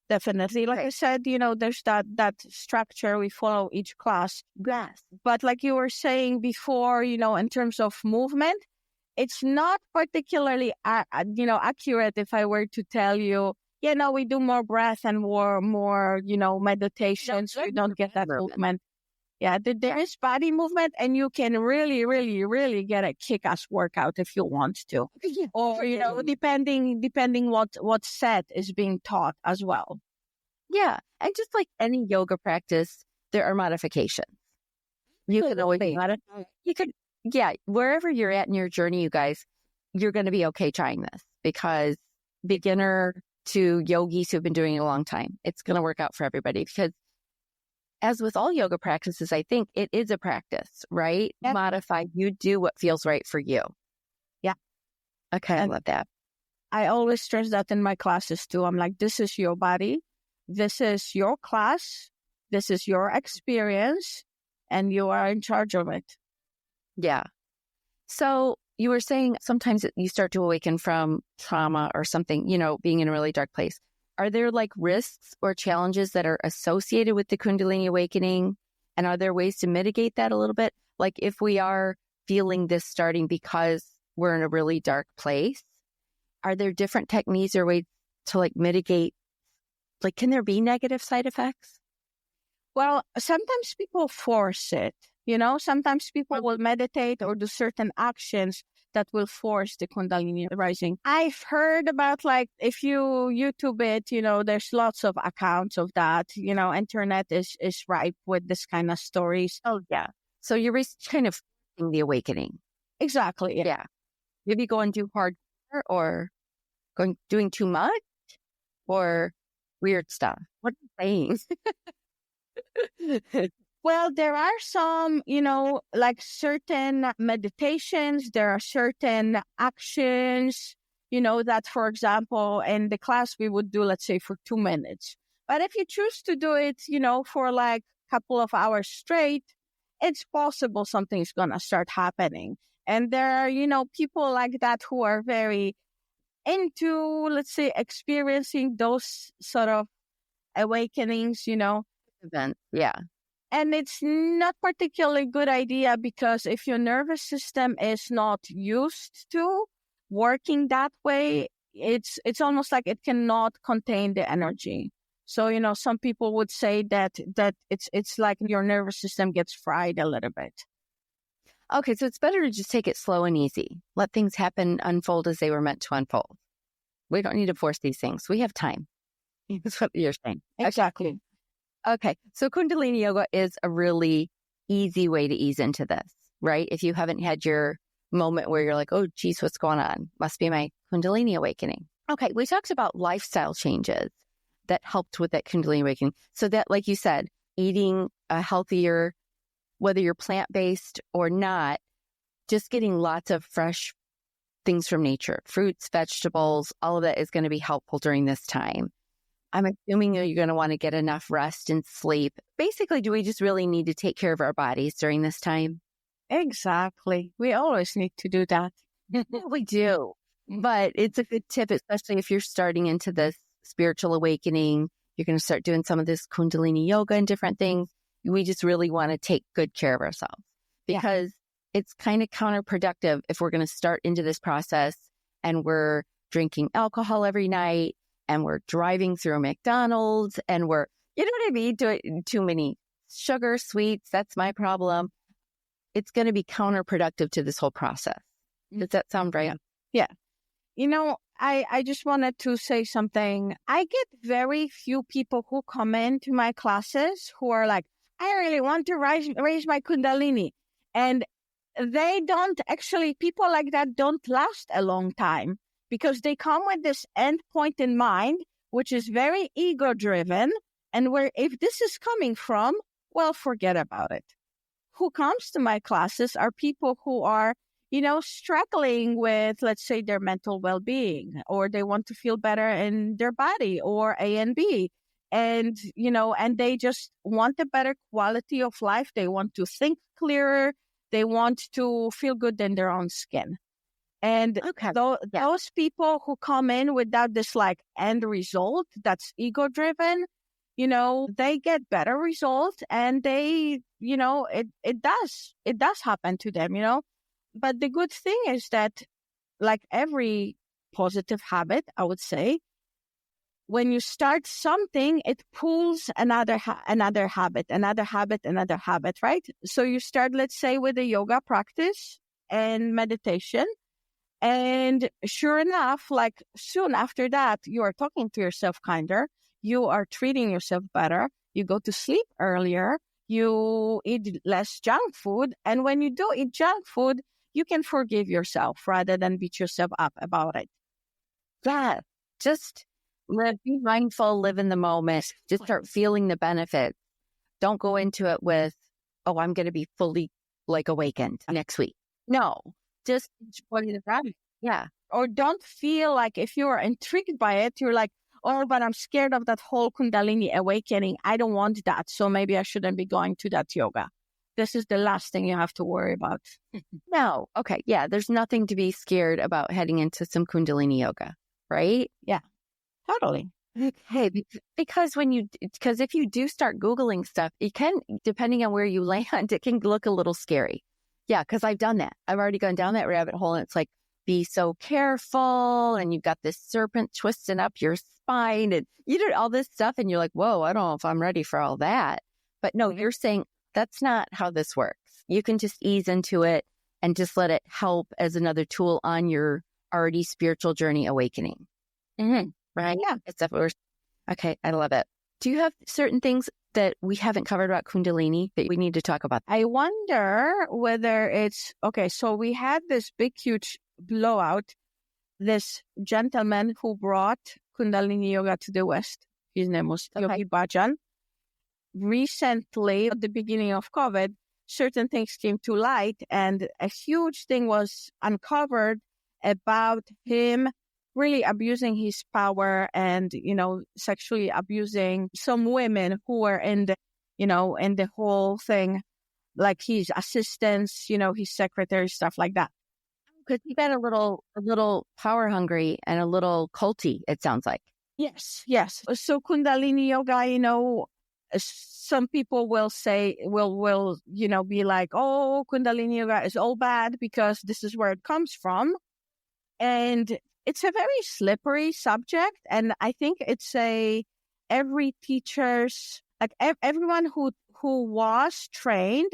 Definitely. Like I said, there's that structure we follow each class. Yes. But like you were saying before, in terms of movement, it's not particularly, accurate if I were to tell you, we do more breath and more, meditations. You don't get that movement. Yeah, there is body movement, and you can really, really, really get a kick-ass workout if you want to. Or, depending what set is being taught as well. Yeah, and just like any yoga practice, there are modifications. You can always modify. Wherever you're at in your journey, you guys, you're going to be okay trying this, because beginner to yogis who've been doing it a long time, it's going to work out for everybody. Because as with all yoga practices, I think it is a practice, right? Yep. Modify. You do what feels right for you. Yeah. Okay, I love that. I always stress that in my classes too. I'm like, this is your body. This is your class. This is your experience. And you are in charge of it. Yeah. So you were saying sometimes you start to awaken from trauma or something, being in a really dark place. Are there like risks or challenges that are associated with the Kundalini awakening? And are there ways to mitigate that a little bit? Like if we are feeling this starting because we're in a really dark place, are there different techniques or ways to like mitigate? Like, can there be negative side effects? Well, sometimes people force it. Sometimes people will meditate or do certain actions that will force the Kundalini rising. I've heard about, like, if you YouTube it, there's lots of accounts of that. Internet is ripe with this kind of stories. Oh, yeah. So you're kind of the awakening. Exactly. Yeah. Maybe going too hard or doing too much or weird stuff. What are you saying? Well, there are some, like certain meditations, there are certain actions, that, for example, in the class we would do, let's say, for 2 minutes. But if you choose to do it, for like a couple of hours straight, it's possible something's going to start happening. And there are, people like that who are very into, let's say, experiencing those sort of awakenings, Event. Yeah. And it's not particularly good idea, because if your nervous system is not used to working that way, it's almost like it cannot contain the energy. So, some people would say that it's like your nervous system gets fried a little bit. Okay, so it's better to just take it slow and easy. Let things happen, unfold as they were meant to unfold. We don't need to force these things. We have time. That's what you're saying. Exactly. Okay, so Kundalini Yoga is a really easy way to ease into this, right? If you haven't had your moment where you're like, oh, geez, what's going on? Must be my Kundalini awakening. Okay, we talked about lifestyle changes that helped with that Kundalini awakening. So that, like you said, eating a healthier, whether you're plant-based or not, just getting lots of fresh things from nature, fruits, vegetables, all of that is going to be helpful during this time. I'm assuming you're going to want to get enough rest and sleep. Basically, do we just really need to take care of our bodies during this time? Exactly. We always need to do that. We do. But it's a good tip, especially if you're starting into this spiritual awakening. You're going to start doing some of this Kundalini yoga and different things. We just really want to take good care of ourselves, because it's kind of counterproductive if we're going to start into this process and we're drinking alcohol every night, and we're driving through McDonald's, and we're, you know what I mean? Too many sugar, sweets. That's my problem. It's going to be counterproductive to this whole process. Does that sound right? Yeah. I just wanted to say something. I get very few people who come into my classes who are like, I really want to raise my Kundalini. And they don't actually, people like that don't last a long time, because they come with this end point in mind, which is very ego driven. And where, if this is coming from, well, forget about it. Who comes to my classes are people who are struggling with, let's say, their mental well-being, or they want to feel better in their body, or A and B. And, and they just want a better quality of life. They want to think clearer. They want to feel good in their own skin. And those people who come in without this like end result that's ego driven, they get better results, and they, it does happen to them, But the good thing is that, like every positive habit, I would say, when you start something, it pulls another habit, right? So you start, let's say, with a yoga practice and meditation. And sure enough, like soon after that, you are talking to yourself kinder. You are treating yourself better. You go to sleep earlier. You eat less junk food. And when you do eat junk food, you can forgive yourself rather than beat yourself up about it. Yeah. Just be mindful, live in the moment. Just start feeling the benefits. Don't go into it with, oh, I'm going to be fully like awakened next week. No, just enjoy the ride. Yeah. Or don't feel like if you're intrigued by it, you're like, oh, but I'm scared of that whole Kundalini awakening. I don't want that. So maybe I shouldn't be going to that yoga. This is the last thing you have to worry about. No. Okay. Yeah. There's nothing to be scared about heading into some Kundalini yoga, right? Yeah, totally. Okay. Because if you do start Googling stuff, it can, depending on where you land, it can look a little scary. Yeah. Because I've done that. I've already gone down that rabbit hole, and it's like, be so careful. And you've got this serpent twisting up your spine, and you do all this stuff, and you're like, whoa, I don't know if I'm ready for all that. But no, you're saying that's not how this works. You can just ease into it and just let it help as another tool on your already spiritual journey awakening. Mm-hmm. Right? Yeah. Okay. I love it. Do you have certain things that we haven't covered about Kundalini that we need to talk about? I wonder whether it's, okay, so we had this big, huge blowout. This gentleman who brought Kundalini Yoga to the West, his name was Yogi Bhajan. Recently, at the beginning of COVID, certain things came to light, and a huge thing was uncovered about him really abusing his power and, sexually abusing some women who were in the whole thing, like his assistants, his secretary, stuff like that. Because he got a little power hungry and a little culty, it sounds like. Yes. So Kundalini Yoga, some people will say, will be like, oh, Kundalini Yoga is all bad because this is where it comes from. And it's a very slippery subject. And I think it's every teacher's, like everyone who was trained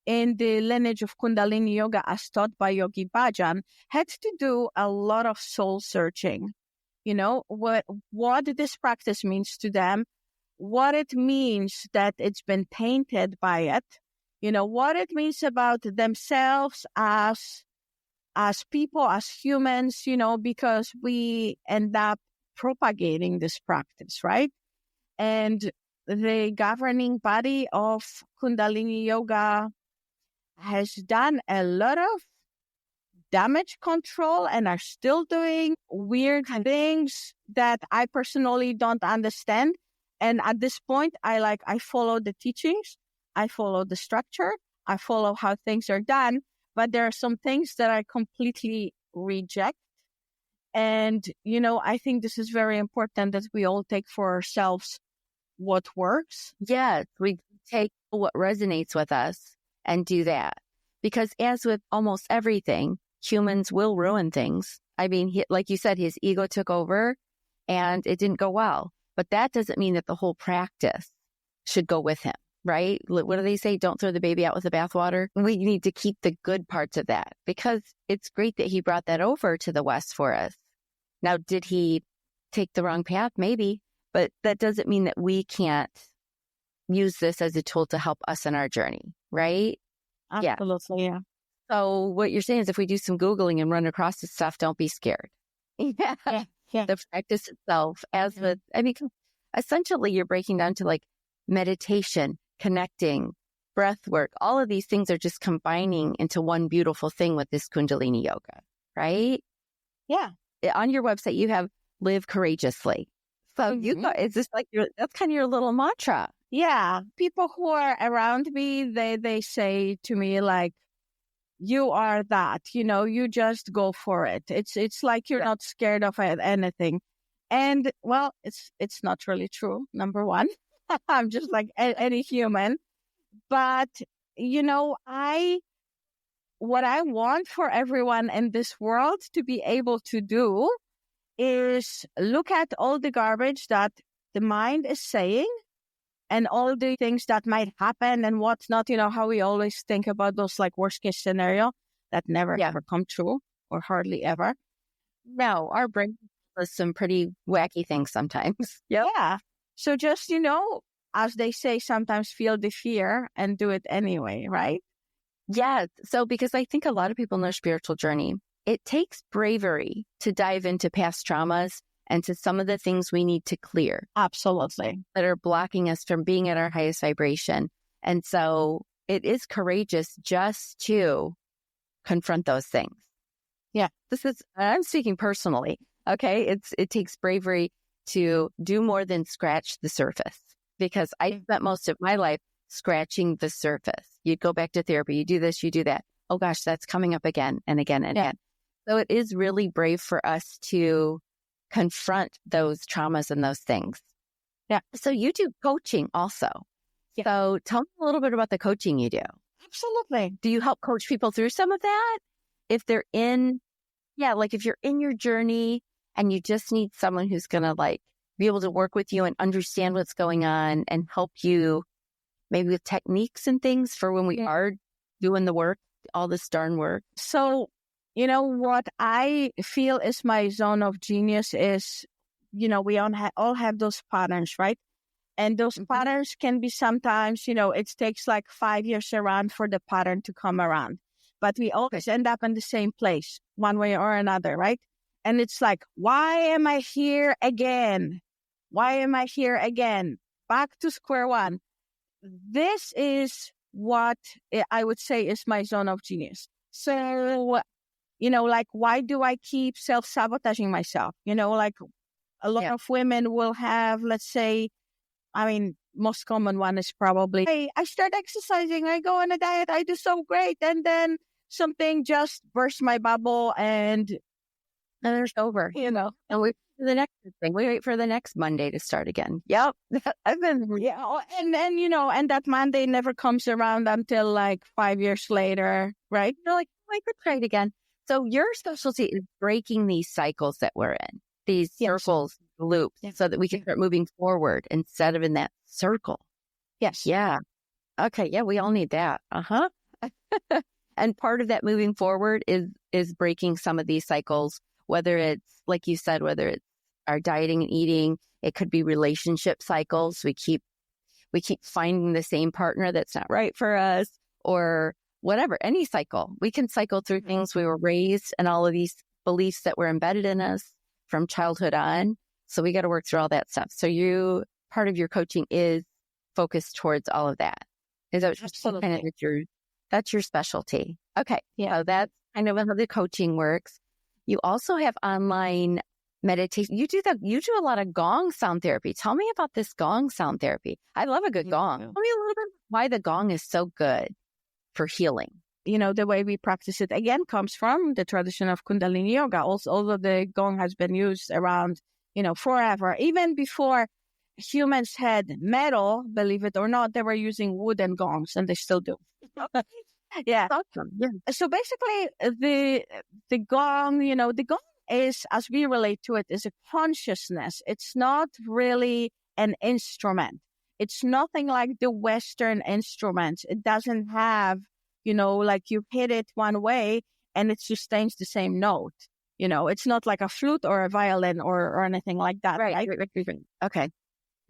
in the lineage of Kundalini Yoga as taught by Yogi Bhajan had to do a lot of soul searching. What this practice means to them, what it means that it's been tainted by it, what it means about themselves as people, as humans, because we end up propagating this practice, right? And the governing body of Kundalini Yoga has done a lot of damage control and are still doing weird things that I personally don't understand. And at this point, I follow the teachings, I follow the structure, I follow how things are done, but there are some things that I completely reject. And, I think this is very important that we all take for ourselves what works. Yes, we take what resonates with us and do that. Because as with almost everything, humans will ruin things. I mean, like you said, his ego took over and it didn't go well. But that doesn't mean that the whole practice should go with him, right? What do they say? Don't throw the baby out with the bathwater. We need to keep the good parts of that because it's great that he brought that over to the West for us. Now, did he take the wrong path? Maybe, but that doesn't mean that we can't use this as a tool to help us in our journey, right? Absolutely, yeah. So what you're saying is if we do some Googling and run across this stuff, don't be scared. Yeah. The practice itself, essentially you're breaking down to like meditation, connecting, breath work, all of these things are just combining into one beautiful thing with this Kundalini yoga, right? Yeah. On your website, you have live courageously. So it's just like that's kind of your little mantra. Yeah. People who are around me, they say to me like, you are that, you just go for it. It's like you're not scared of anything. And well, it's not really true. Number one, I'm just like any human. But, what I want for everyone in this world to be able to do is look at all the garbage that the mind is saying and all the things that might happen and what's not, how we always think about those like worst case scenario that never ever come true or hardly ever. No, our brain does some pretty wacky things sometimes. Yeah. So just, as they say, sometimes feel the fear and do it anyway, right? Yes. So because I think a lot of people in their spiritual journey, it takes bravery to dive into past traumas and to some of the things we need to clear. Absolutely. That are blocking us from being at our highest vibration. And so it is courageous just to confront those things. Yeah. I'm speaking personally. Okay. It takes bravery to do more than scratch the surface, because I spent most of my life scratching the surface. You'd go back to therapy, you do this, you do that. Oh gosh, that's coming up again and again and again. So it is really brave for us to confront those traumas and those things. Yeah. So you do coaching also. Yeah. So tell me a little bit about the coaching you do. Absolutely. Do you help coach people through some of that? If they're if you're in your journey and you just need someone who's going to be able to work with you and understand what's going on and help you maybe with techniques and things for when we are doing the work, all this darn work. So, what I feel is my zone of genius is, we all have those patterns, right? And those patterns can be sometimes, it takes like 5 years around for the pattern to come around. But we always end up in the same place, one way or another, right? And it's like, why am I here again? Why am I here again? Back to square one. This is what I would say is my zone of genius. So, why do I keep self-sabotaging myself? A lot of women will have, let's say, most common one is probably, hey, I start exercising, I go on a diet, I do so great. And then something just bursts my bubble and it's over, and we the next thing. We wait for the next Monday to start again. Yep. I've been, and then, and that Monday never comes around until like 5 years later, right? You're like, I could try it again. So your specialty is breaking these cycles that we're in, these circles, loops, so that we can start moving forward instead of in that circle. Yes. Yeah. Okay. Yeah. We all need that. And part of that moving forward is breaking some of these cycles, whether it's, like you said, whether it's our dieting and eating, it could be relationship cycles. We keep finding the same partner that's not right for us, or whatever, any cycle. We can cycle through things we were raised and all of these beliefs that were embedded in us from childhood on. So we got to work through all that stuff. So part of your coaching is focused towards all of that. Is that kind of that's your specialty? Okay. Yeah. So that's kind of how the coaching works. You also have online meditation. You do a lot of gong sound therapy. Tell me about this gong sound therapy. I love a good gong. Tell me a little bit why the gong is so good for healing. The way we practice it again comes from the tradition of Kundalini yoga. Also, although the gong has been used around, forever, even before humans had metal, believe it or not, they were using wooden gongs, and they still do. Yeah. Awesome. Yeah. So basically, the gong, the gong is, as we relate to it, is a consciousness. It's not really an instrument. It's nothing like the Western instruments. It doesn't have, like you hit it one way and it sustains the same note. It's not like a flute or a violin or anything like that. Right. Okay.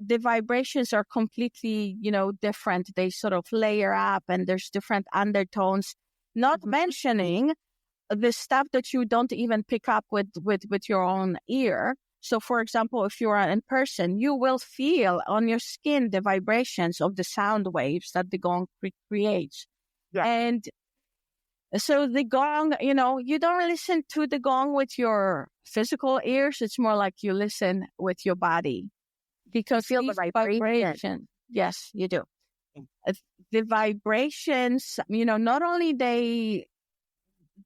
The vibrations are completely, different. They sort of layer up and there's different undertones, not mentioning the stuff that you don't even pick up with your own ear. So, for example, if you are in person, you will feel on your skin the vibrations of the sound waves that the gong creates. Yeah. And so the gong, you don't listen to the gong with your physical ears. It's more like you listen with your body. Because you feel the vibration. Yes, you do. The vibrations, not only they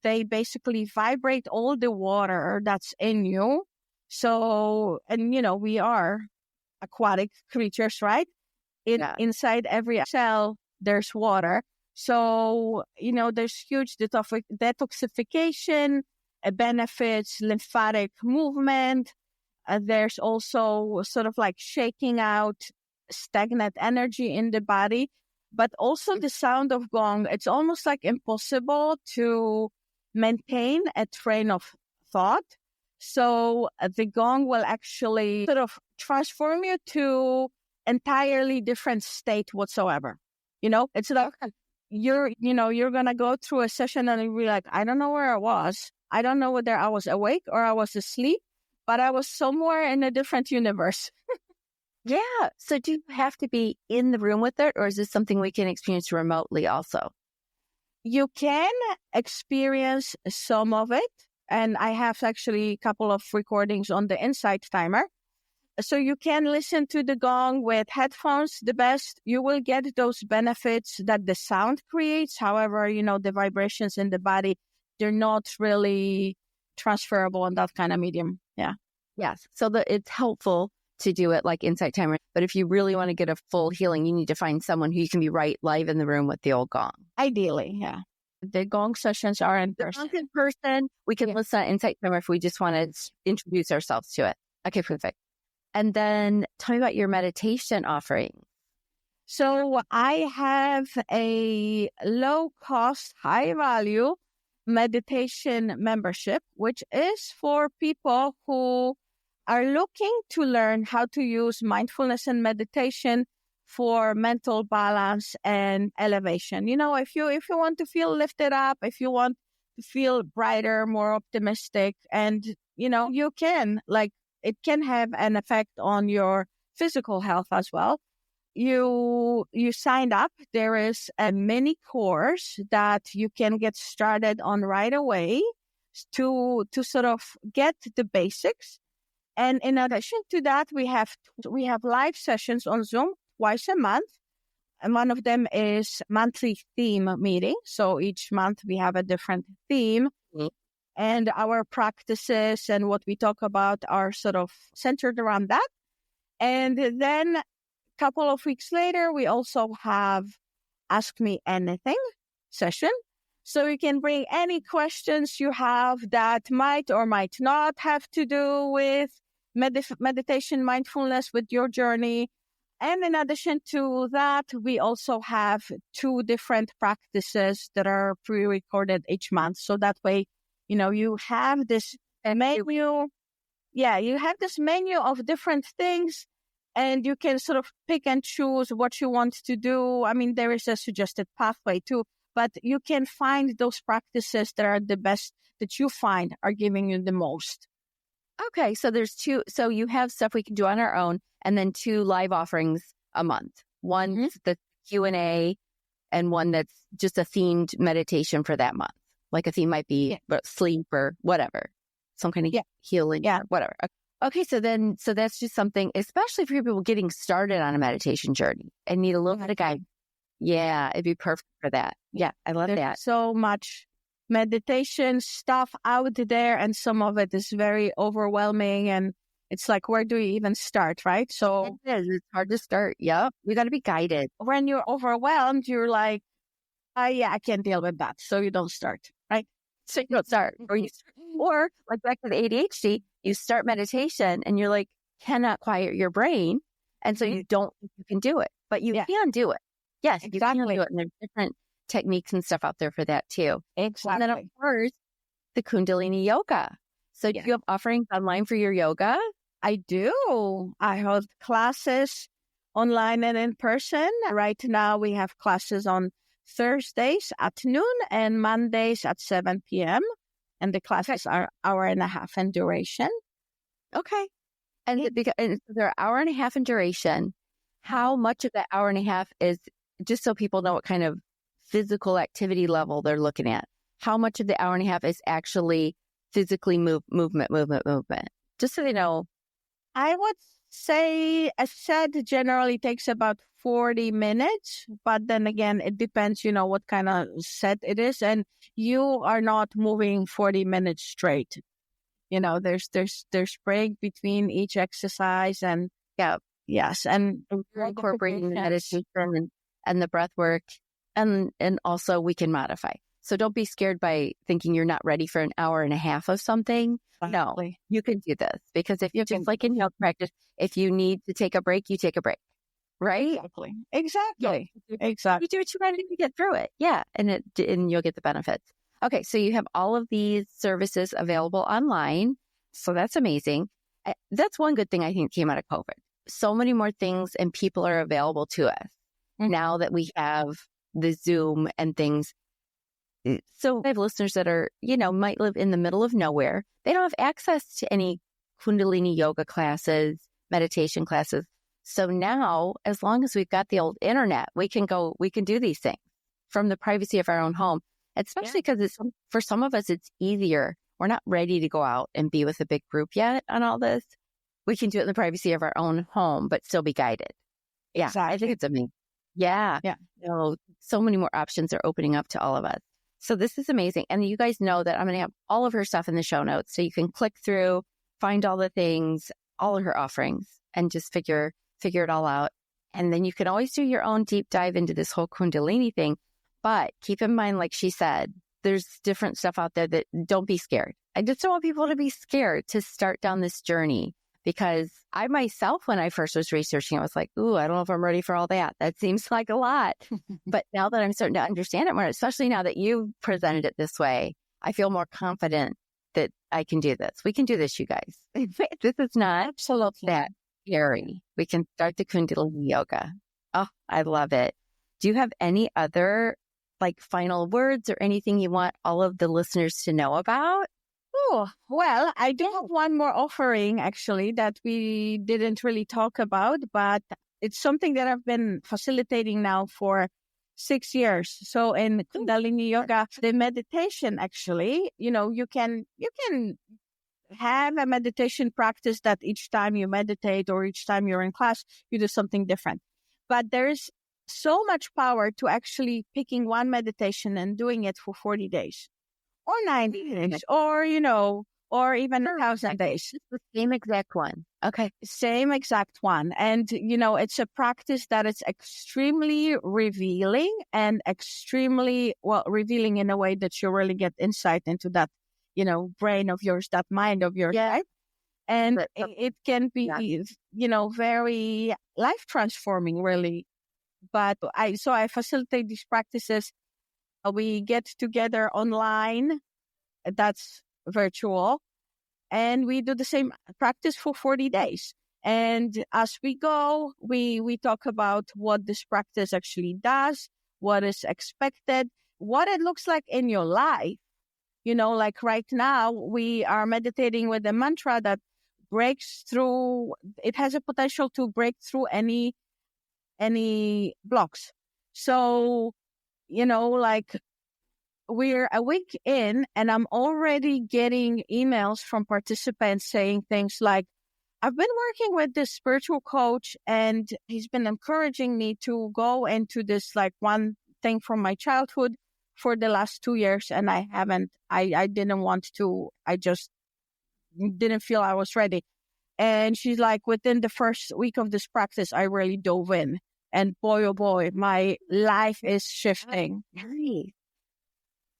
basically vibrate all the water that's in you. So, and we are aquatic creatures, right? Inside every cell, there's water. So, there's huge detoxification, benefits, lymphatic movement. There's also sort of like shaking out stagnant energy in the body, but also the sound of gong. It's almost like impossible to maintain a train of thought. So the gong will actually sort of transform you to entirely different state whatsoever. It's like you're going to go through a session and you'll be like, I don't know where I was. I don't know whether I was awake or I was asleep, but I was somewhere in a different universe. Yeah. So do you have to be in the room with it, or is this something we can experience remotely also? You can experience some of it. And I have actually a couple of recordings on the Insight Timer. So you can listen to the gong with headphones the best. You will get those benefits that the sound creates. However, the vibrations in the body, they're not really transferable on that kind of medium. Yeah. Yes. So it's helpful to do it like Insight Timer. But if you really want to get a full healing, you need to find someone who you can be right live in the room with the old gong. Ideally, yeah. The gong sessions are in person. In person. We can listen to Insight Timer if we just want to introduce ourselves to it. Okay, perfect. And then tell me about your meditation offering. So I have a low-cost, high-value meditation membership, which is for people who are looking to learn how to use mindfulness and meditation for mental balance and elevation. If you want to feel lifted up, if you want to feel brighter, more optimistic, and you can, it can have an effect on your physical health as well. You signed up. There is a mini course that you can get started on right away to sort of get the basics. And in addition to that, we have live sessions on Zoom twice a month. And one of them is monthly theme meeting. So each month we have a different theme. Mm-hmm. And our practices and what we talk about are sort of centered around that. And then a couple of weeks later, we also have Ask Me Anything session. So you can bring any questions you have that might or might not have to do with meditation, mindfulness, with your journey. And in addition to that, we also have 2 different practices that are pre-recorded each month. So that way, you have this menu. Yeah, you have this menu of different things, and you can sort of pick and choose what you want to do. I mean, there is a suggested pathway too, but you can find those practices that are the best, that you find are giving you the most. Okay, so there's 2. So you have stuff we can do on our own, and then 2 live offerings a month. One, the Q&A, and one that's just a themed meditation for that month. Like a theme might be sleep or whatever, some kind of healing or whatever. Okay, so that's just something, especially for people getting started on a meditation journey and need a little bit of guidance. Yeah, it'd be perfect for that. Yeah, I love that. So much meditation stuff out there, and some of it is very overwhelming, and it's like, where do you even start, right? So it's hard to start. Yep, you got to be guided. When you're overwhelmed, you're like, I can't deal with that, so you don't start, right? So you don't start, or like back to the ADHD, you start meditation and you're like, cannot quiet your brain, and so you don't think you can do it, but you can do it. Yes, exactly. You can do it, and there's different techniques and stuff out there for that too. Exactly. And then of course, the Kundalini yoga. So do you have offerings online for your yoga? I do. I hold classes online and in person. Right now we have classes on Thursdays at noon and Mondays at 7 p.m. And the classes are 1.5 hours in duration. Okay. And they're an hour and a half in duration. How much of that hour and a half is, just so people know what kind of physical activity level they're looking at, how much of the hour and a half is actually physically movement? Just so they know. I would say a set generally takes about 40 minutes, but then again, it depends, what kind of set it is. And you are not moving 40 minutes straight. There's break between each exercise, and yes. And incorporating the meditation and the breath work, and also we can modify. So don't be scared by thinking you're not ready for an hour and a half of something. Exactly. No, you can do this, because if you just like in yoga practice, if you need to take a break, you take a break, right? Exactly. You do what you got to do to get through it. Yeah. And you'll get the benefits. Okay. So you have all of these services available online. So that's amazing. That's one good thing I think came out of COVID. So many more things and people are available to us now that we have the Zoom and things. So I have listeners that are, might live in the middle of nowhere. They don't have access to any Kundalini yoga classes, meditation classes. So now, as long as we've got the old internet, we can do these things from the privacy of our own home, especially because for some of us, it's easier. We're not ready to go out and be with a big group yet on all this. We can do it in the privacy of our own home, but still be guided. Yeah, exactly. I think it's amazing. Yeah. So many more options are opening up to all of us. So this is amazing. And you guys know that I'm going to have all of her stuff in the show notes. So you can click through, find all the things, all of her offerings, and just figure it all out. And then you can always do your own deep dive into this whole Kundalini thing. But keep in mind, like she said, there's different stuff out there that don't be scared. I just don't want people to be scared to start down this journey, because I myself, when I first was researching, I was like, ooh, I don't know if I'm ready for all that. That seems like a lot. But now that I'm starting to understand it more, especially now that you presented it this way, I feel more confident that I can do this. We can do this, you guys. This is not absolutely that scary. We can start the Kundalini yoga. Oh, I love it. Do you have any other final words or anything you want all of the listeners to know about? Oh, well, I do have one more offering actually that we didn't really talk about, but it's something that I've been facilitating now for 6 years. So in Kundalini yoga, the meditation actually, you can have a meditation practice that each time you meditate or each time you're in class, you do something different. But there's so much power to actually picking one meditation and doing it for 40 days. Or 90 days, or even 1,000 days. It's the same exact one. Okay. Same exact one. And, it's a practice that is extremely revealing and extremely, revealing in a way that you really get insight into that, brain of yours, that mind of yours, right? And it can be, very life transforming, really. But I facilitate these practices. We get together online, that's virtual, and we do the same practice for 40 days. And as we go, we talk about what this practice actually does, what is expected, what it looks like in your life. Like right now, we are meditating with a mantra that breaks through, it has a potential to break through any blocks. So, we're a week in and I'm already getting emails from participants saying things like, I've been working with this spiritual coach and he's been encouraging me to go into this one thing from my childhood for the last 2 years. And I didn't want to, I just didn't feel I was ready. And she's like, within the first week of this practice, I really dove in. And boy, oh boy, my life is shifting. Nice.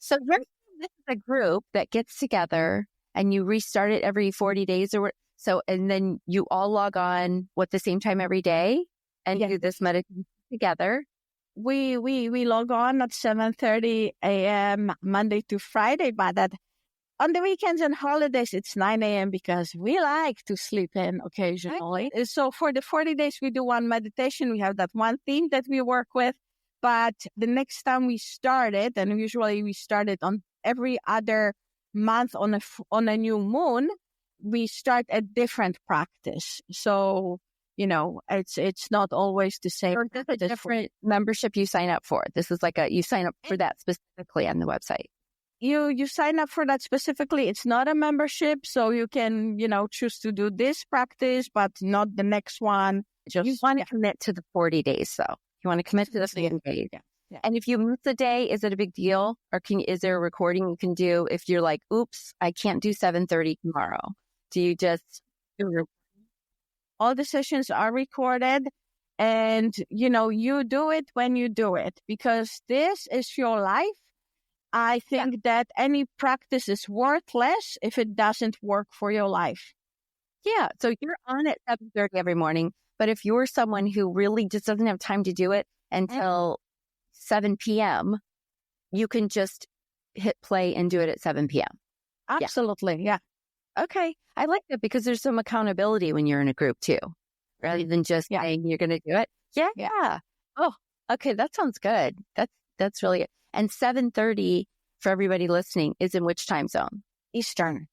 So this is a group that gets together and you restart it every 40 days or so, and then you all log on at the same time every day and do this meditation together. We log on at 7:30 a.m. Monday to Friday, but on the weekends and holidays, it's 9 a.m. because we like to sleep in occasionally. Okay. So for the 40 days, we do one meditation. We have that one theme that we work with. But the next time we start it, and usually we start it on every other month on a new moon, we start a different practice. So, it's not always the same. Or just a different membership you sign up for. This is like you sign up for that specifically on the website. You sign up for that specifically. It's not a membership, so you can, choose to do this practice, but not the next one. You want to commit to the 40 days, though. You want to commit to the 40 days. Yeah. Yeah. And if you miss a day, is it a big deal? Or is there a recording you can do if you're like, oops, I can't do 7:30 tomorrow? Do you just do all the sessions are recorded, and, you do it when you do it, because this is your life. I think that any practice is worthless if it doesn't work for your life. Yeah. So you're on at 7:30 every morning, but if you're someone who really just doesn't have time to do it until 7 p.m., you can just hit play and do it at 7 p.m. Absolutely. Yeah. Okay. I like that because there's some accountability when you're in a group too, rather than just saying you're going to do it. Yeah. Yeah. Oh, okay. That sounds good. That's really good. And 7:30 for everybody listening is in which time zone? Eastern.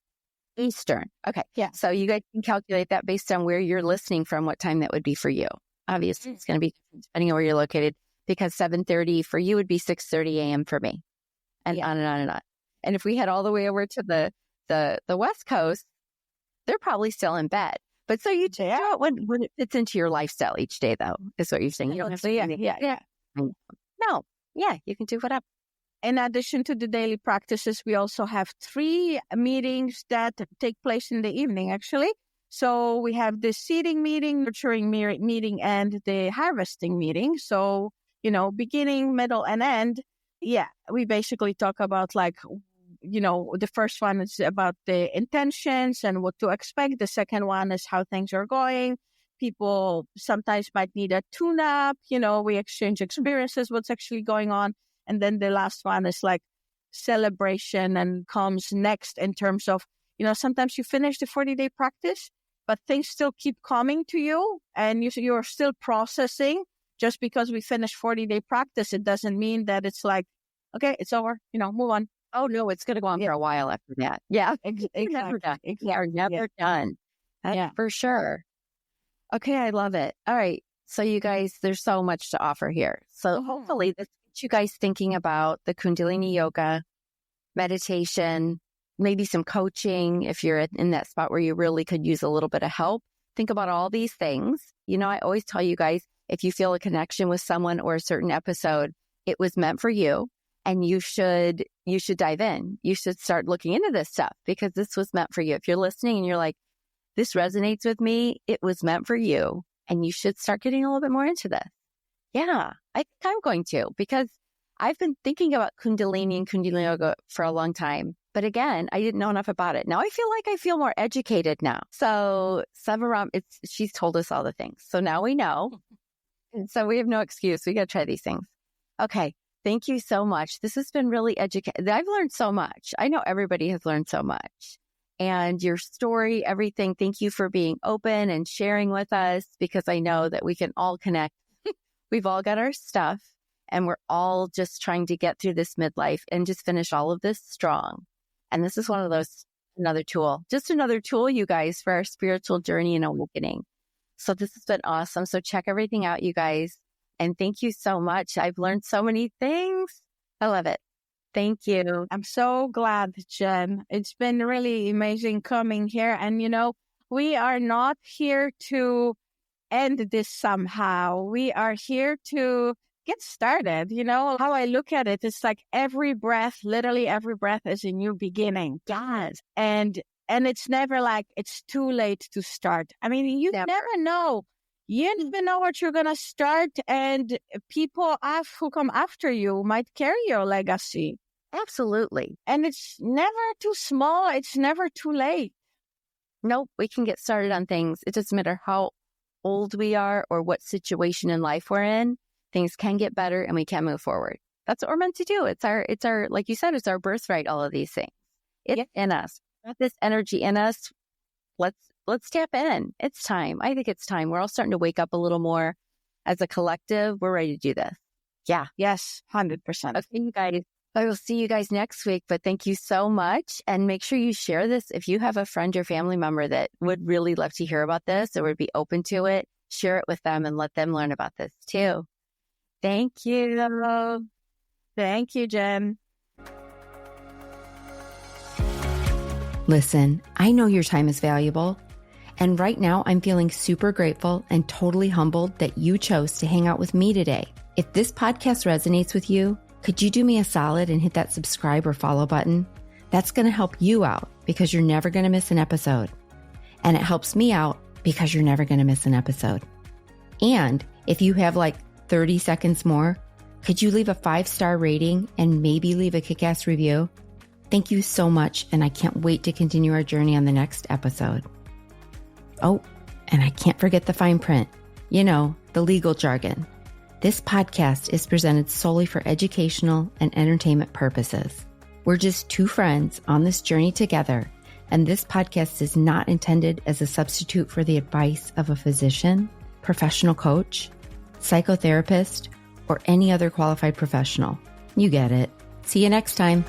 Okay. Yeah. So you guys can calculate that based on where you're listening from, what time that would be for you. Obviously, it's going to be different depending on where you're located, because 7:30 for you would be 6:30 a.m. for me, and on and on and on. And if we head all the way over to the West Coast, they're probably still in bed. But so you do it when it fits into your lifestyle each day, though, is what you're saying. You don't have to. Yeah. No. Yeah, you can do whatever. In addition to the daily practices, we also have 3 meetings that take place in the evening, actually. So we have the seeding meeting, nurturing meeting, and the harvesting meeting. So, beginning, middle, and end. Yeah, we basically talk about the first one is about the intentions and what to expect. The second one is how things are going. People sometimes might need a tune-up. We exchange experiences, what's actually going on. And then the last one is like celebration and comes next in terms of, sometimes you finish the 40-day practice, but things still keep coming to you and you're still processing. Just because we finish 40-day practice, it doesn't mean that it's like, okay, it's over, move on. Oh, no, it's going to go on for a while after that. Yeah. Exactly. Never done. You're never done. That's for sure. Okay, I love it. All right. So you guys, there's so much to offer here. So hopefully this gets you guys thinking about the Kundalini yoga, meditation, maybe some coaching if you're in that spot where you really could use a little bit of help. Think about all these things. I always tell you guys, if you feel a connection with someone or a certain episode, it was meant for you, and you should dive in. You should start looking into this stuff because this was meant for you. If you're listening and you're like, this resonates with me, it was meant for you, and you should start getting a little bit more into this. Yeah, I think I'm going to, because I've been thinking about Kundalini and Kundalini yoga for a long time. But again, I didn't know enough about it. Now I feel more educated now. So SevaRam, she's told us all the things. So now we know. And so we have no excuse. We got to try these things. Okay. Thank you so much. This has been really educating. I've learned so much. I know everybody has learned so much. And your story, everything. Thank you for being open and sharing with us, because I know that we can all connect. We've all got our stuff, and we're all just trying to get through this midlife and just finish all of this strong. And this is one of those, another tool, you guys, for our spiritual journey and awakening. So this has been awesome. So check everything out, you guys. And thank you so much. I've learned so many things. I love it. Thank you. I'm so glad, Jen. It's been really amazing coming here. And, we are not here to end this somehow. We are here to get started. How I look at it, it's like literally every breath is a new beginning. Yes. And it's never like it's too late to start. I mean, you never know. You never know what you're going to start, and people who come after you might carry your legacy. Absolutely. And it's never too small. It's never too late. Nope. We can get started on things. It doesn't matter how old we are or what situation in life we're in. Things can get better and we can move forward. That's what we're meant to do. It's our, like you said, it's our birthright, all of these things. It's in us. Got this energy in us. Let's tap in. It's time. I think it's time. We're all starting to wake up a little more as a collective. We're ready to do this. Yeah. Yes. 100%. Okay, you guys. I will see you guys next week, but thank you so much. And make sure you share this. If you have a friend or family member that would really love to hear about this or would be open to it, share it with them and let them learn about this too. Thank you. Thank you, Jen. Listen, I know your time is valuable. And right now, I'm feeling super grateful and totally humbled that you chose to hang out with me today. If this podcast resonates with you, could you do me a solid and hit that subscribe or follow button? That's going to help you out because you're never going to miss an episode. And it helps me out because you're never going to miss an episode. And if you have like 30 seconds more, could you leave a 5-star rating and maybe leave a kick-ass review? Thank you so much, and I can't wait to continue our journey on the next episode. Oh, and I can't forget the fine print. You know, the legal jargon. This podcast is presented solely for educational and entertainment purposes. We're just two friends on this journey together, and this podcast is not intended as a substitute for the advice of a physician, professional coach, psychotherapist, or any other qualified professional. You get it. See you next time.